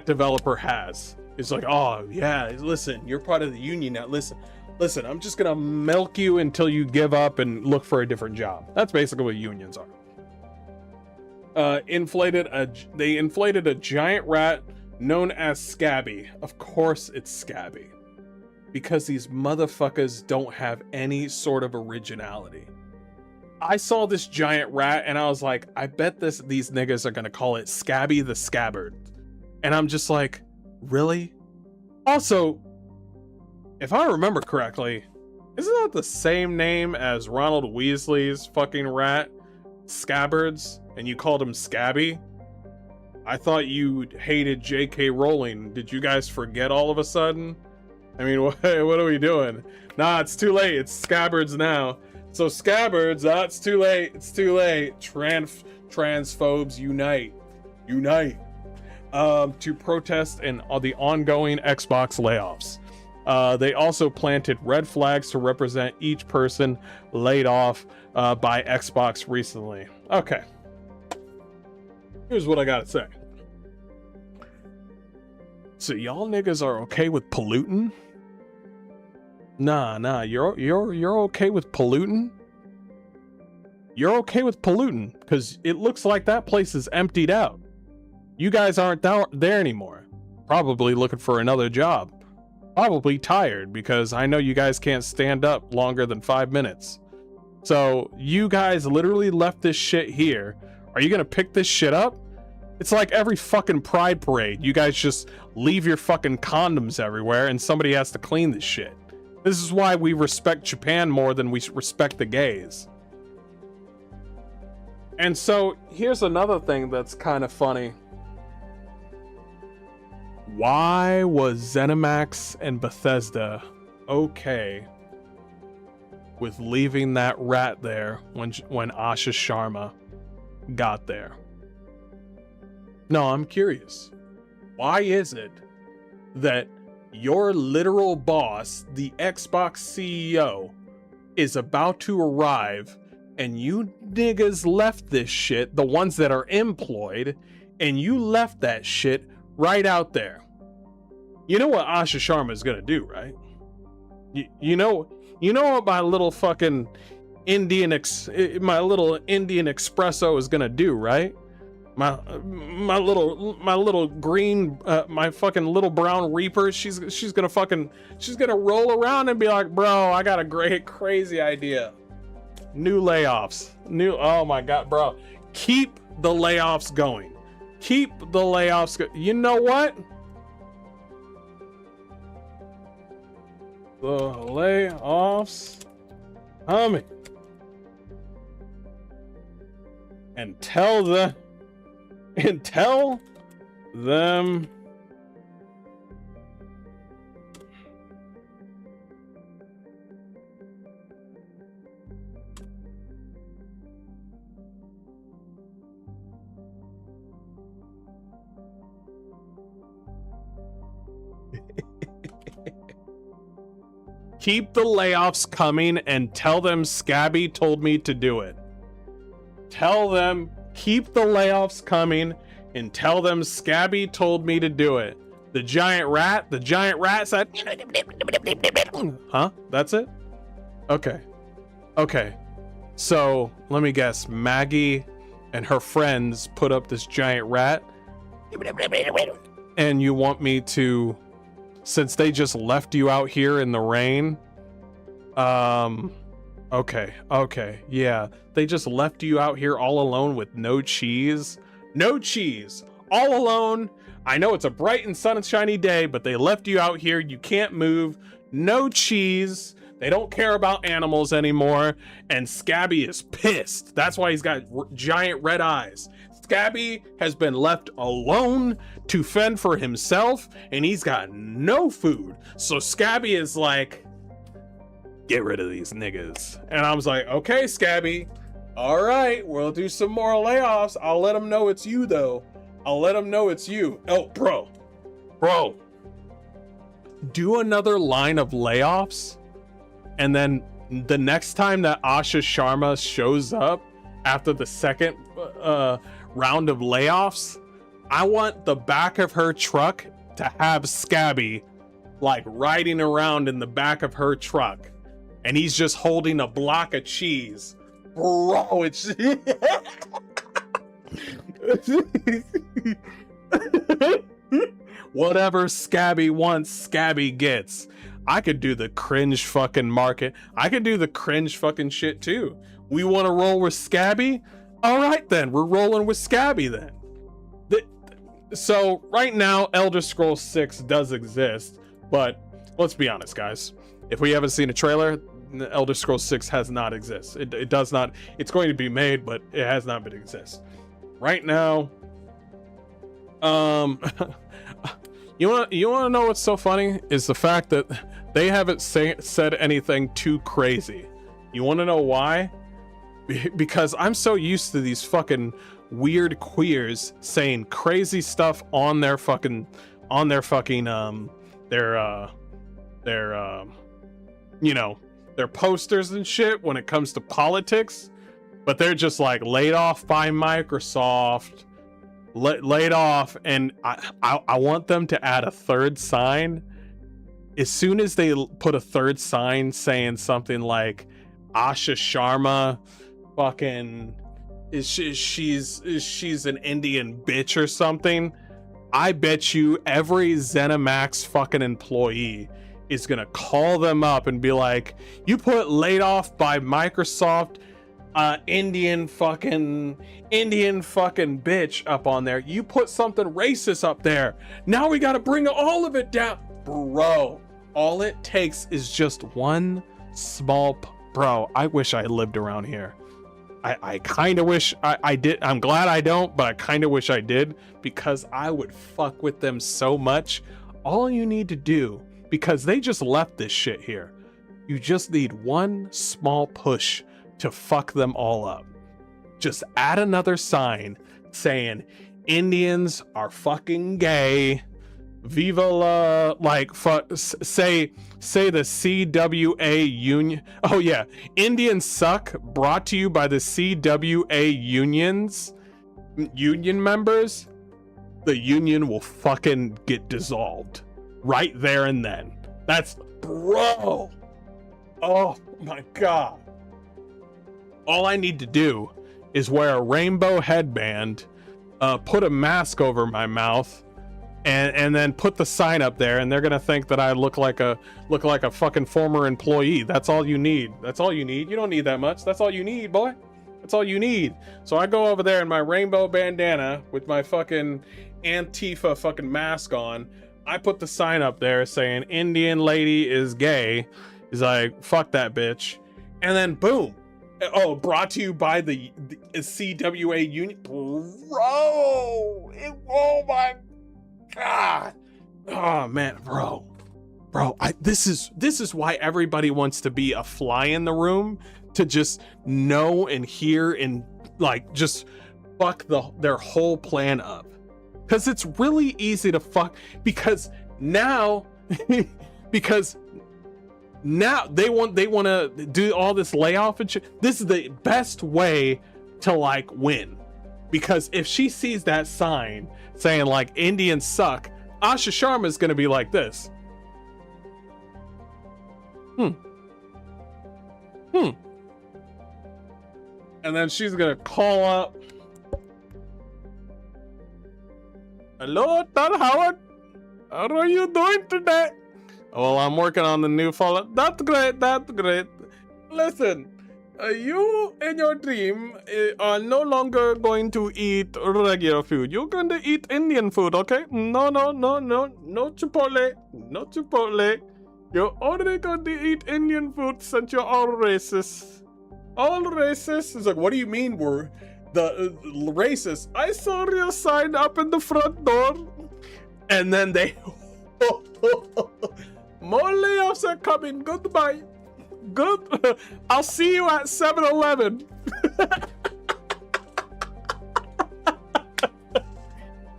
developer has. It's like, oh yeah, listen, you're part of the union now. Listen, I'm just gonna milk you until you give up and look for a different job. That's basically what unions are. They inflated a giant rat known as Scabby. Of course it's Scabby, because these motherfuckers don't have any sort of originality. I saw this giant rat and I was like, I bet these niggas are gonna call it Scabby the Scabbard. And I'm just like, really? Also, if I remember correctly, isn't that the same name as Ronald Weasley's fucking rat, Scabbards, and you called him Scabby? I thought you hated J.K. Rowling. Did you guys forget all of a sudden? I mean, what are we doing? Nah, it's too late. It's Scabbards now. So Scabbards, it's too late. It's too late. Transphobes unite. Unite. To protest the ongoing Xbox layoffs. They also planted red flags to represent each person laid off by Xbox recently. Okay. Here's what I gotta say. So y'all niggas are okay with polluting? Nah, you're okay with polluting? You're okay with polluting because it looks like that place is emptied out. You guys aren't there anymore. Probably looking for another job. Probably tired, because I know you guys can't stand up longer than 5 minutes. So you guys literally left this shit here. Are you gonna pick this shit up? It's like every fucking pride parade. You guys just leave your fucking condoms everywhere and somebody has to clean this shit. This is why we respect Japan more than we respect the gays. And so here's another thing that's kind of funny. Why was ZeniMax and Bethesda okay with leaving that rat there when Asha Sharma got there? No, I'm curious. Why is it that your literal boss, the Xbox CEO, is about to arrive and you niggas left this shit, the ones that are employed, and you left that shit right out there. You know what Asha Sharma is gonna do, right? You know what my little fucking my little Indian espresso is gonna do, right? My little green, my fucking little brown reaper. She's gonna roll around and be like, bro, I got a great crazy idea. New layoffs. Oh my god, bro. Keep the layoffs going. Keep the layoffs you know what? The layoffs coming. And tell them keep the layoffs coming and tell them Scabby told me to do it. Tell them keep the layoffs coming and tell them Scabby told me to do it. The giant rat said, huh? That's it? Okay. So let me guess. Maggie and her friends put up this giant rat. And you want me to, since they just left you out here in the rain, okay, yeah, they just left you out here all alone with no cheese, all alone. I know it's a bright and sunshiny day, but they left you out here. You can't move, no cheese. They don't care about animals anymore, and Scabby is pissed. That's why he's got giant red eyes. Scabby has been left alone to fend for himself, and he's got no food. So Scabby is like, get rid of these niggas. And I was like, okay, Scabby, all right, we'll do some more layoffs. I'll let them know it's you, though. I'll let them know it's you. Oh, bro, do another line of layoffs, and then the next time that Asha Sharma shows up after the second round of layoffs, I want the back of her truck to have Scabby like riding around in the back of her truck, and he's just holding a block of cheese. Bro, it's whatever Scabby wants, Scabby gets. I could do the cringe fucking market. I could do the cringe fucking shit too. We want to roll with Scabby? All right, then we're rolling with Scabby then. So right now, Elder Scrolls 6 does exist, but let's be honest, guys. If we haven't seen a trailer, Elder Scrolls 6 has not exist. It does not. It's going to be made, but it has not been exist. Right now, you want to know what's so funny is the fact that they haven't said anything too crazy. You want to know why? Because I'm so used to these fucking weird queers saying crazy stuff on their fucking their posters and shit when it comes to politics, but they're just like laid off by Microsoft, laid off, and I want them to add a third sign. As soon as they put a third sign saying something like Asha Sharma fucking she's an Indian bitch or something, I bet you every ZeniMax fucking employee is gonna call them up and be like, you put laid off by Microsoft Indian fucking bitch up on there, you put something racist up there, now we gotta bring all of it down. Bro, all it takes is just one small bro, I wish I lived around here. I kind of wish I did. I'm glad I don't, but I kind of wish I did, because I would fuck with them so much. All you need to do, because they just left this shit here, you just need one small push to fuck them all up. Just add another sign saying Indians are fucking gay. Viva la, like, say the CWA union. Oh yeah, Indians suck, brought to you by the CWA union members. the union will fucking get dissolved right there and then. That's, bro. Oh my God. All I need to do is wear a rainbow headband, put a mask over my mouth, and then put the sign up there, and they're gonna think that I look like a fucking former employee. That's all you need. That's all you need. You don't need that much. That's all you need, boy. That's all you need. So I go over there in my rainbow bandana with my fucking Antifa fucking mask on. I put the sign up there saying Indian lady is gay. He's like, fuck that bitch. And then boom. Oh, brought to you by the CWA union. Bro, oh my God. Oh man, bro, this is why everybody wants to be a fly in the room, to just know and hear and like just fuck their whole plan up, because it's really easy to fuck, because now now they want to do all this layoff and shit. This is the best way to like win, because if she sees that sign saying like Indians suck, Asha Sharma is going to be like this. And then she's going to call up, hello, Todd Howard, how are you doing today? Well, I'm working on the new Fallout. That's great, that's great. Listen, you in your dream are no longer going to eat regular food. You're going to eat Indian food, okay? No Chipotle, no Chipotle. You're already going to eat Indian food since you're all racist. All racist? It's like, what do you mean we're the racist? I saw your sign up in the front door. And then they... More layoffs are coming. Goodbye. Good. I'll see you at 7-Eleven.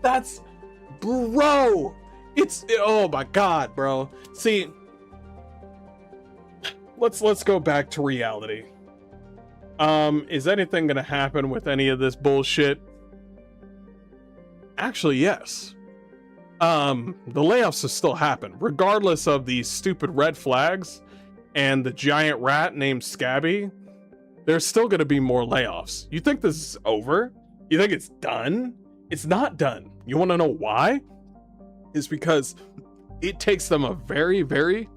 That's, bro. It's, oh my God, bro. See, let's go back to reality. Is anything gonna happen with any of this bullshit? Actually, yes. The layoffs will still happen, regardless of these stupid red flags and the giant rat named Scabby. There's still gonna be more layoffs. You think this is over? You think it's done? It's not done. You wanna know why? It's because it takes them a very, very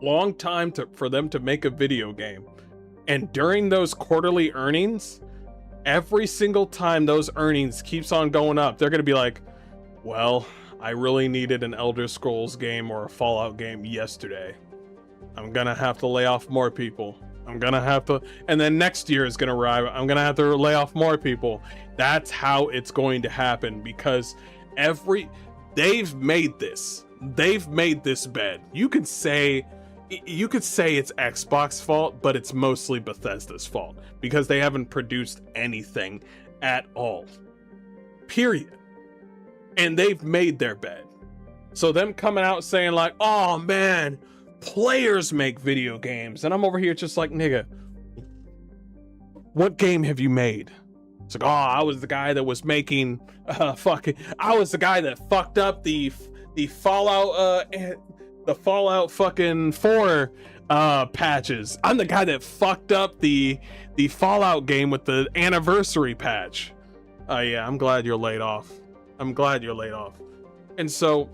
long time for them to make a video game. And during those quarterly earnings, every single time those earnings keeps on going up, they're gonna be like, well, I really needed an Elder Scrolls game or a Fallout game yesterday. I'm gonna have to lay off more people. I'm gonna have to, and then next year is gonna arrive. I'm gonna have to lay off more people. That's how it's going to happen, because they've made this bed. You could say it's Xbox's fault, but it's mostly Bethesda's fault, because they haven't produced anything at all. Period. And they've made their bed. So them coming out saying like, oh man, players make video games. And I'm over here just like, nigga, what game have you made? It's like, oh, I was the guy that was making I was the guy that fucked up the Fallout the Fallout fucking 4 patches. I'm the guy that fucked up the Fallout game with the anniversary patch. Yeah, I'm glad you're laid off. I'm glad you're laid off. And so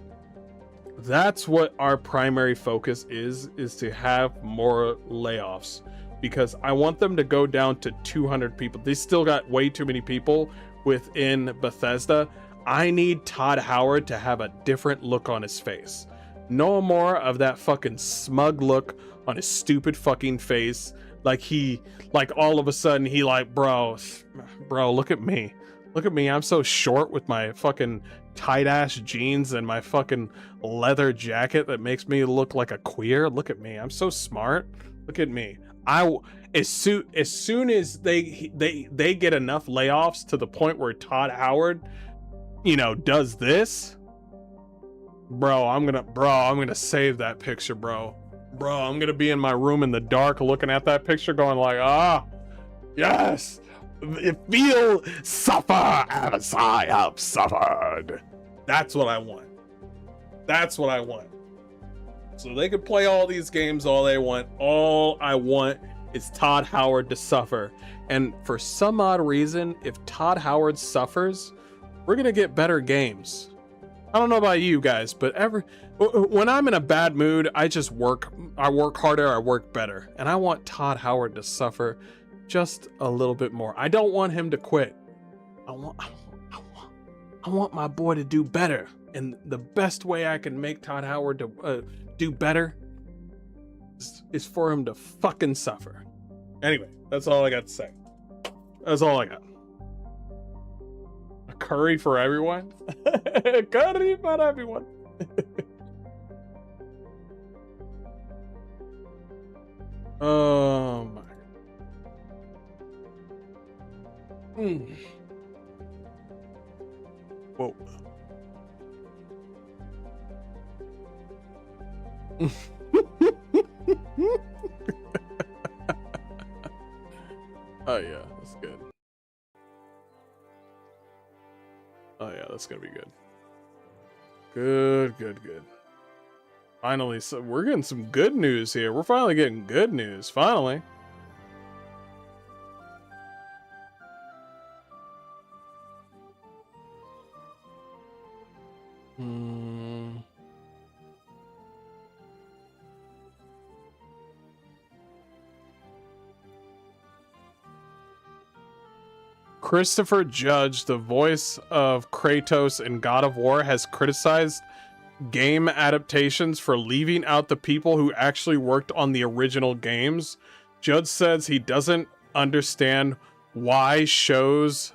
that's what our primary focus is to have more layoffs, because I want them to go down to 200 people. They still got way too many people within Bethesda. I need Todd Howard to have a different look on his face. No more of that fucking smug look on his stupid fucking face. Like all of a sudden he like, bro, look at me. Look at me, I'm so short with my fucking tight ass jeans and my fucking leather jacket that makes me look like a queer. Look at me, I'm so smart. Look at me. As soon as they get enough layoffs to the point where Todd Howard, does this, bro, I'm gonna save that picture, bro. I'm gonna be in my room in the dark looking at that picture going like, yes, Feel suffer as I have suffered. That's what I want. That's what I want. So they can play all these games all they want. All I want is Todd Howard to suffer. And for some odd reason, if Todd Howard suffers, we're gonna get better games. I don't know about you guys, but when I'm in a bad mood, I work harder, I work better. And I want Todd Howard to suffer just a little bit more. I don't want him to quit. I want my boy to do better. And the best way I can make Todd Howard to do better is for him to fucking suffer. Anyway, that's all I got to say. That's all I got. A curry for everyone? Curry for everyone. Oh my. Whoa. Oh yeah, that's good. Oh yeah, that's gonna be good. Good. Finally, so we're getting some good news here. We're finally getting good news. Finally. Christopher Judge, the voice of Kratos in God of War, has criticized game adaptations for leaving out the people who actually worked on the original games. Judge says he doesn't understand why shows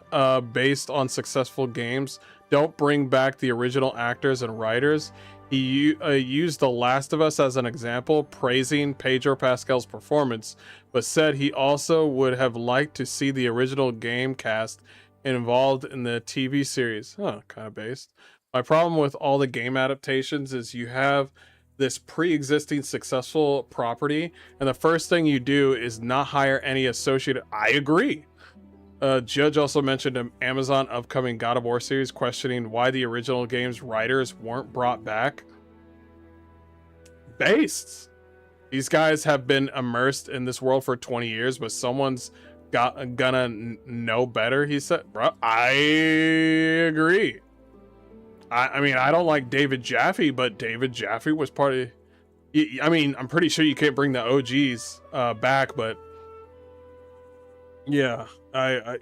based on successful games don't bring back the original actors and writers. He used The Last of Us as an example, praising Pedro Pascal's performance, but said he also would have liked to see the original game cast involved in the TV series. Kind of based. My problem with all the game adaptations is you have this pre-existing successful property, and the first thing you do is not hire any associated. I agree. Judge also mentioned Amazon upcoming God of War series, questioning why the original game's writers weren't brought back. Based. These guys have been immersed in this world for 20 years, but someone's gonna know better, he said. Bro, I agree. I mean, I don't like David Jaffe, but David Jaffe was part of... I mean, I'm pretty sure you can't bring the OGs back, but... Yeah, I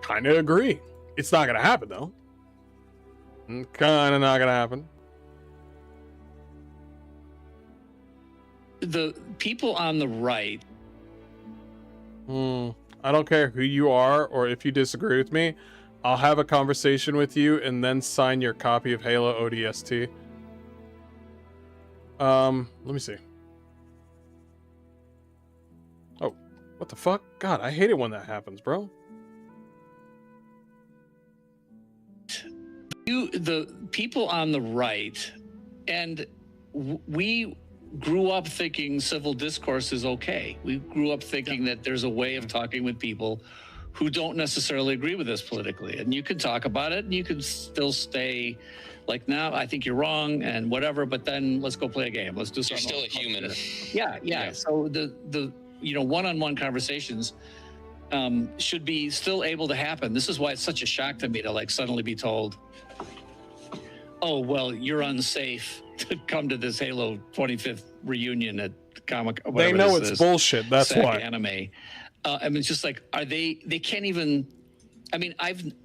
kind of agree. It's not gonna happen though. Kind of not gonna happen. The people on the right. I don't care who you are or if you disagree with me. I'll have a conversation with you and then sign your copy of Halo ODST. Let me see. Oh, what the fuck? God, I hate it when that happens, bro. The people on the right, and we grew up thinking civil discourse is okay. We grew up thinking that there's a way of talking with people who don't necessarily agree with us politically, and you can talk about it and you can still stay like, no, I think you're wrong and whatever, but then let's go play a game. Let's do something. You're still a human. Yeah. So the one-on-one conversations should be still able to happen. This is why it's such a shock to me to like suddenly be told, oh, well, you're unsafe to come to this Halo 25th reunion at Comic. They know it's bullshit. That's why. Anime. I mean, it's just like, they can't even. I mean,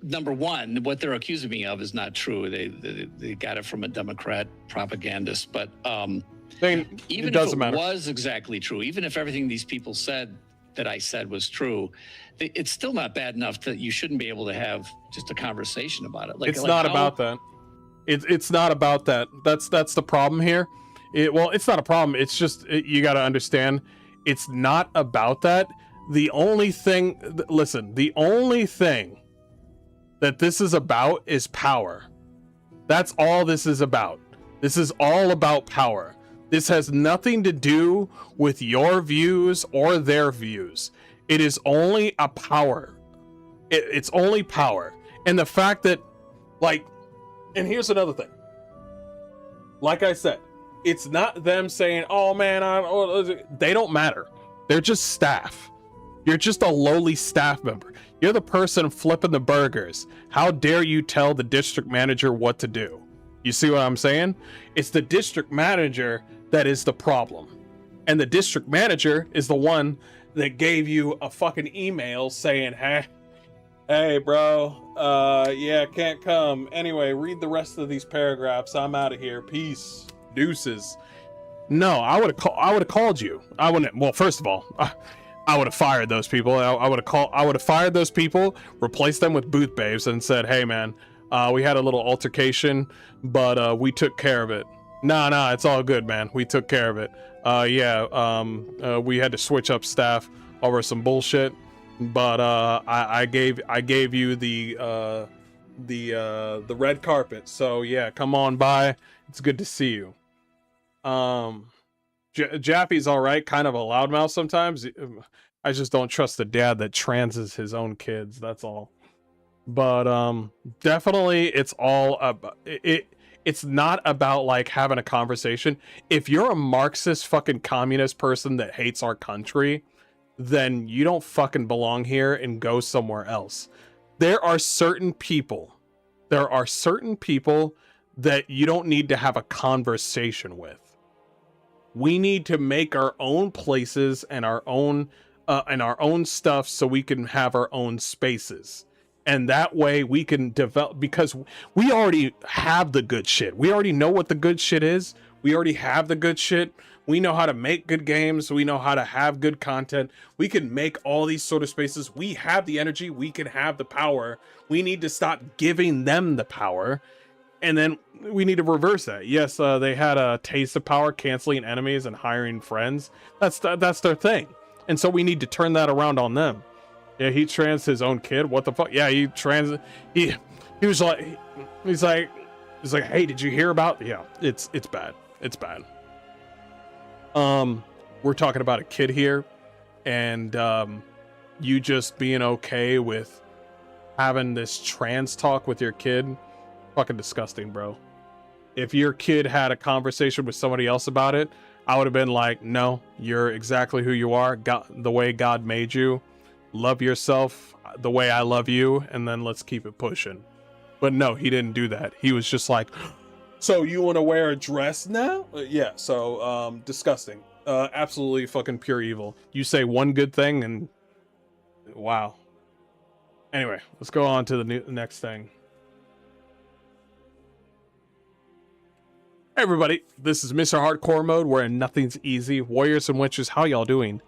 number one, what they're accusing me of is not true. They got it from a Democrat propagandist, but even if it was exactly true, even if everything these people said that I said was true, it's still not bad enough that you shouldn't be able to have just a conversation about it. It's not about that. It's not about that. That's the problem here. It's not a problem. It's just you got to understand. It's not about that. The only thing, listen, the only thing that this is about is power. That's all this is about. This is all about power. This has nothing to do with your views or their views. It is only a power. It's only power. And the fact that, like, and here's another thing. Like I said, it's not them saying, oh man, they don't matter. They're just staff. You're just a lowly staff member. You're the person flipping the burgers. How dare you tell the district manager what to do? You see what I'm saying? It's the district manager that is the problem. And the district manager is the one that gave you a fucking email saying, hey bro, yeah, can't come. Anyway, read the rest of these paragraphs. I'm out of here. Peace. Deuces. No, I would have called you. I wouldn't. Well, first of all, I would have fired those people. I would have fired those people, replaced them with booth babes, and said, hey man, we had a little altercation, but we took care of it. Nah, it's all good, man. We took care of it. We had to switch up staff over some bullshit, but I gave you the red carpet. So yeah, come on by. It's good to see you. Jaffy's all right, kind of a loudmouth sometimes. I just don't trust the dad that transes his own kids. That's all. But definitely, it's all about it. It's not about like having a conversation. If you're a Marxist fucking communist person that hates our country, then you don't fucking belong here and go somewhere else. There are certain people that you don't need to have a conversation with. We need to make our own places and our own stuff so we can have our own spaces. And that way we can develop, because we already have the good shit. We already know what the good shit is. We already have the good shit. We know how to make good games. We know how to have good content. We can make all these sort of spaces. We have the energy. We can have the power. We need to stop giving them the power. And then we need to reverse that. Yes, they had a taste of power, canceling enemies and hiring friends. That's their thing. And so we need to turn that around on them. Yeah, he trans his own kid. What the fuck? Yeah, he was like, he's like, hey, did you hear about? Yeah, it's bad. It's bad. We're talking about a kid here, and you just being okay with having this trans talk with your kid. Fucking disgusting, bro. If your kid had a conversation with somebody else about it, I would have been like, no, you're exactly who you are. God, the way God made you. Love yourself the way I love you, and then let's keep it pushing. But no, he didn't do that. He was just like, so you want to wear a dress now? Yeah, so disgusting. Absolutely fucking pure evil. You say one good thing and wow. Anyway, let's go on to the next thing. Hey everybody, this is Mr. Hardcore Mode, where nothing's easy. Warriors and witches, how y'all doing?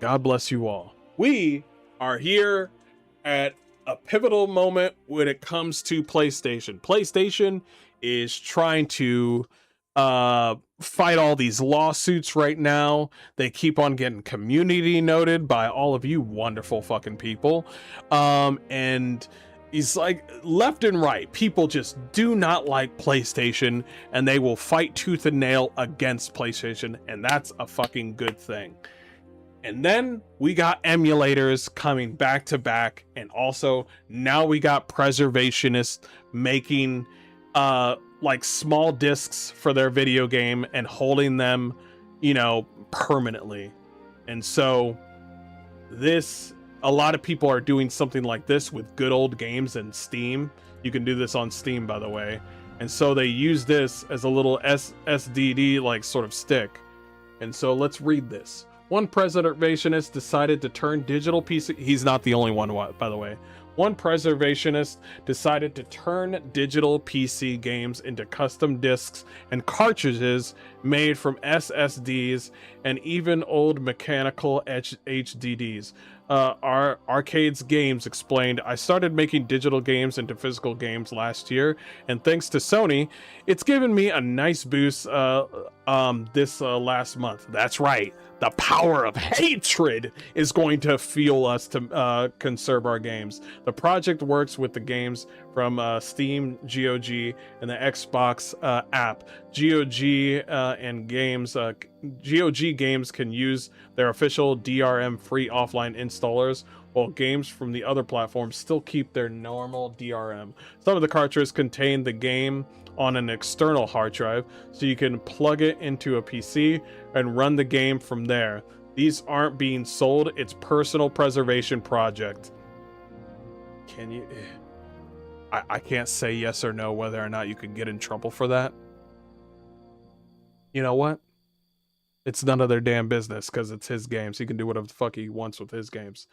God bless you all. We are here at a pivotal moment when it comes to PlayStation. PlayStation is trying to fight all these lawsuits right now. They keep on getting community noted by all of you wonderful fucking people. And he's like, left and right, people just do not like PlayStation, and they will fight tooth and nail against PlayStation, and that's a fucking good thing. And then we got emulators coming back to back, and also now we got preservationists making like small discs for their video game and holding them, you know, permanently. And so a lot of people are doing something like this with good old games and Steam. You can do this on Steam, by the way. And so they use this as a little SSD like sort of stick. And so let's read this. One preservationist decided to turn digital PC... He's not the only one, by the way. One preservationist decided to turn digital PC games into custom discs and cartridges made from SSDs and even old mechanical HDDs. our Arcades Games explained, I started making digital games into physical games last year, and thanks to Sony, it's given me a nice boost this last month. That's right. The power of hatred is going to fuel us to conserve our games. The project works with the games from Steam, GOG, and the Xbox app. GOG and games, GOG games can use their official DRM-free offline installers, while games from the other platforms still keep their normal DRM. Some of the cartridges contain the game on an external hard drive, so you can plug it into a PC and run the game from there. These aren't being sold, it's personal preservation project. Can you... I can't say yes or no whether or not you could get in trouble for that. You know what? It's none of their damn business, because it's his games. He can do whatever the fuck he wants with his games.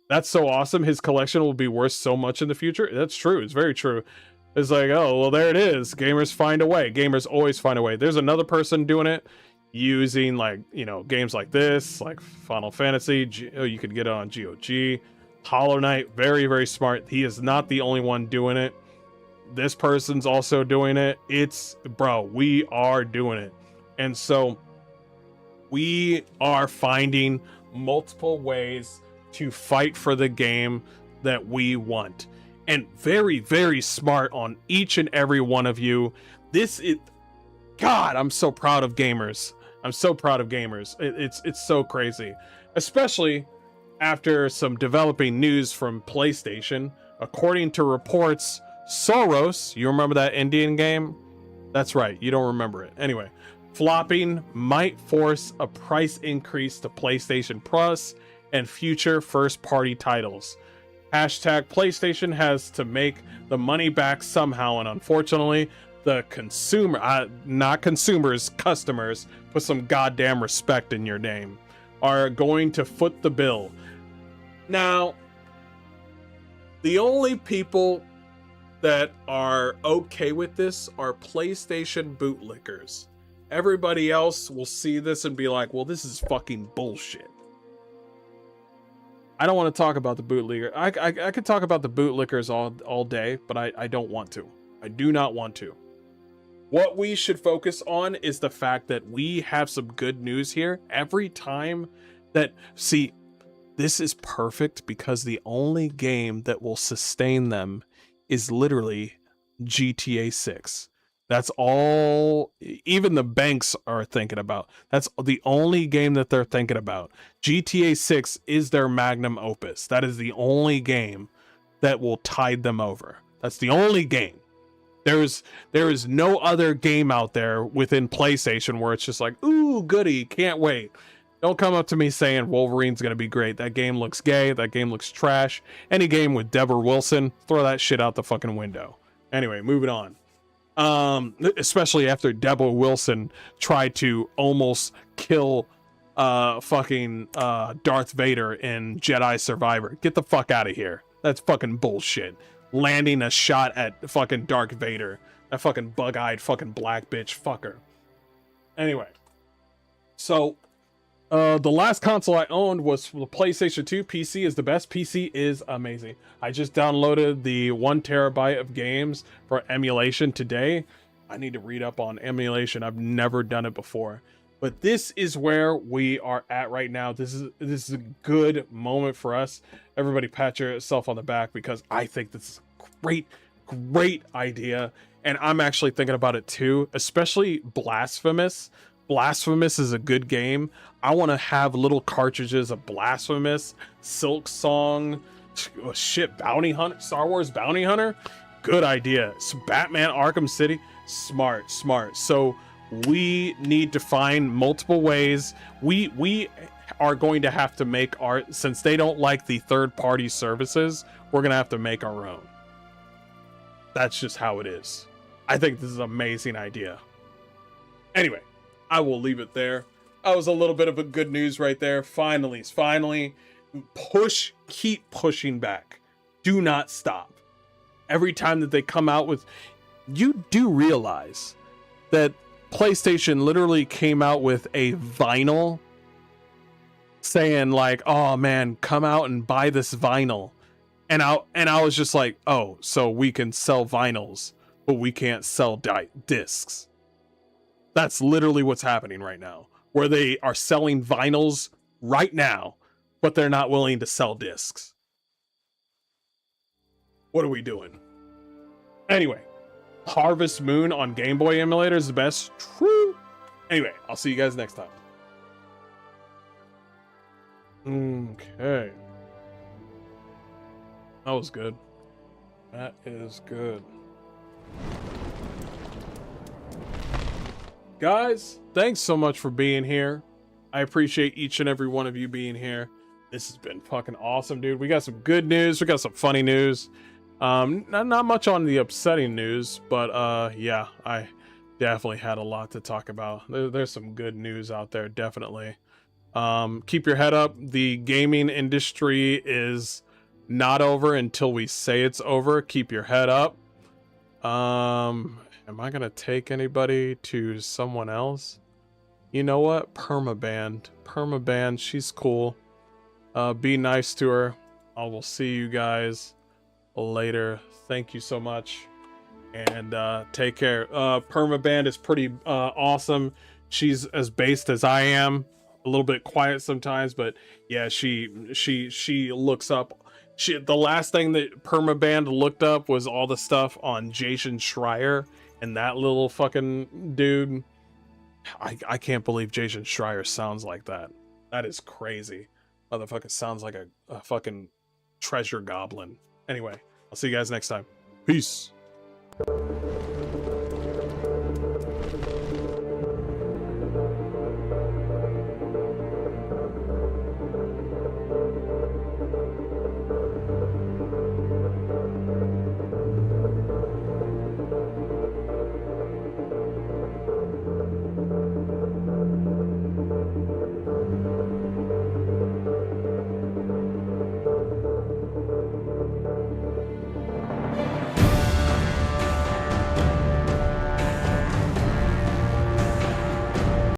That's so awesome. His collection will be worth so much in the future. That's true. It's very true. It's like, oh, well, there it is. Gamers find a way. Gamers always find a way. There's another person doing it using, like, you know, games like this, like Final Fantasy. You could get it on GOG. Hollow Knight, very, very smart. He is not the only one doing it. This person's also doing it. It's, bro, we are doing it. And so we are finding multiple ways to fight for the game that we want. And very, very smart on each and every one of you. This is, God, I'm so proud of gamers. I'm so proud of gamers. It's so crazy, especially after some developing news from PlayStation. According to reports, Soros, you remember that Indian game? That's right, you don't remember it. Anyway, flopping might force a price increase to PlayStation Plus and future first-party titles. Hashtag PlayStation has to make the money back somehow, and unfortunately, the consumer, not consumers, customers, put some goddamn respect in your name, are going to foot the bill. Now, the only people that are okay with this are PlayStation bootlickers. Everybody else will see this and be like, well, this is fucking bullshit. I don't want to talk about the bootlegger. I could talk about the bootlickers all day, but I don't want to. I do not want to. What we should focus on is the fact that we have some good news here. Every time that... See, this is perfect because the only game that will sustain them is literally GTA 6. That's all even the banks are thinking about. That's the only game that they're thinking about. GTA 6 is their magnum opus. That is the only game that will tide them over. That's the only game. There is no other game out there within PlayStation where it's just like, ooh, goody, can't wait. Don't come up to me saying Wolverine's going to be great. That game looks gay. That game looks trash. Any game with Deborah Wilson, throw that shit out the fucking window. Anyway, moving on. Especially after Deborah Wilson tried to almost kill fucking Darth Vader in Jedi Survivor. Get the fuck out of here. That's fucking bullshit. Landing a shot at fucking Darth Vader. That fucking bug-eyed fucking black bitch fucker. Anyway. So, the last console I owned was the PlayStation 2. PC is the best. PC is amazing. I just downloaded the 1 terabyte of games for emulation today. I need to read up on emulation. I've never done it before. But this is where we are at right now. This is a good moment for us. Everybody pat yourself on the back because I think this is a great idea. And I'm actually thinking about it too, especially Blasphemous. Blasphemous is a good game. I want to have little cartridges of Blasphemous, Silk Song, shit, Bounty Hunter, Star Wars Bounty Hunter. Good idea. So Batman Arkham City, smart. So we need to find multiple ways. We are going to have to make our, since they don't like the third-party services, we're going to have to make our own. That's just how it is. I think this is an amazing idea. Anyway, I will leave it there. That was a little bit of a good news right there. Finally, keep pushing back. Do not stop. Every time that they come out with, you do realize that PlayStation literally came out with a vinyl saying like, "Oh man, come out and buy this vinyl," and I was just like, "Oh, so we can sell vinyls, but we can't sell discs." That's literally what's happening right now, where they are selling vinyls right now, but they're not willing to sell discs. What are we doing? Anyway, Harvest Moon on Game Boy emulator is the best. True. Anyway, I'll see you guys next time. Okay. That was good. That is good. Guys, thanks so much for being here. I appreciate each and every one of you being here. This has been fucking awesome, dude. We got some good news. We got some funny news. Not much on the upsetting news, but yeah, I definitely had a lot to talk about. There's some good news out there, definitely. Keep your head up. The gaming industry is not over until we say it's over. Keep your head up. Am I gonna take anybody to someone else? You know what? Permaband, she's cool. Be nice to her. I will see you guys later. Thank you so much, and take care. Permaband is pretty awesome. She's as based as I am, a little bit quiet sometimes, but yeah, she looks up. The last thing that Permaband looked up was all the stuff on Jason Schreier and that little fucking dude. I can't believe Jason Schreier sounds like that. That is crazy. Motherfucker sounds like a fucking treasure goblin. Anyway, I'll see you guys next time. Peace.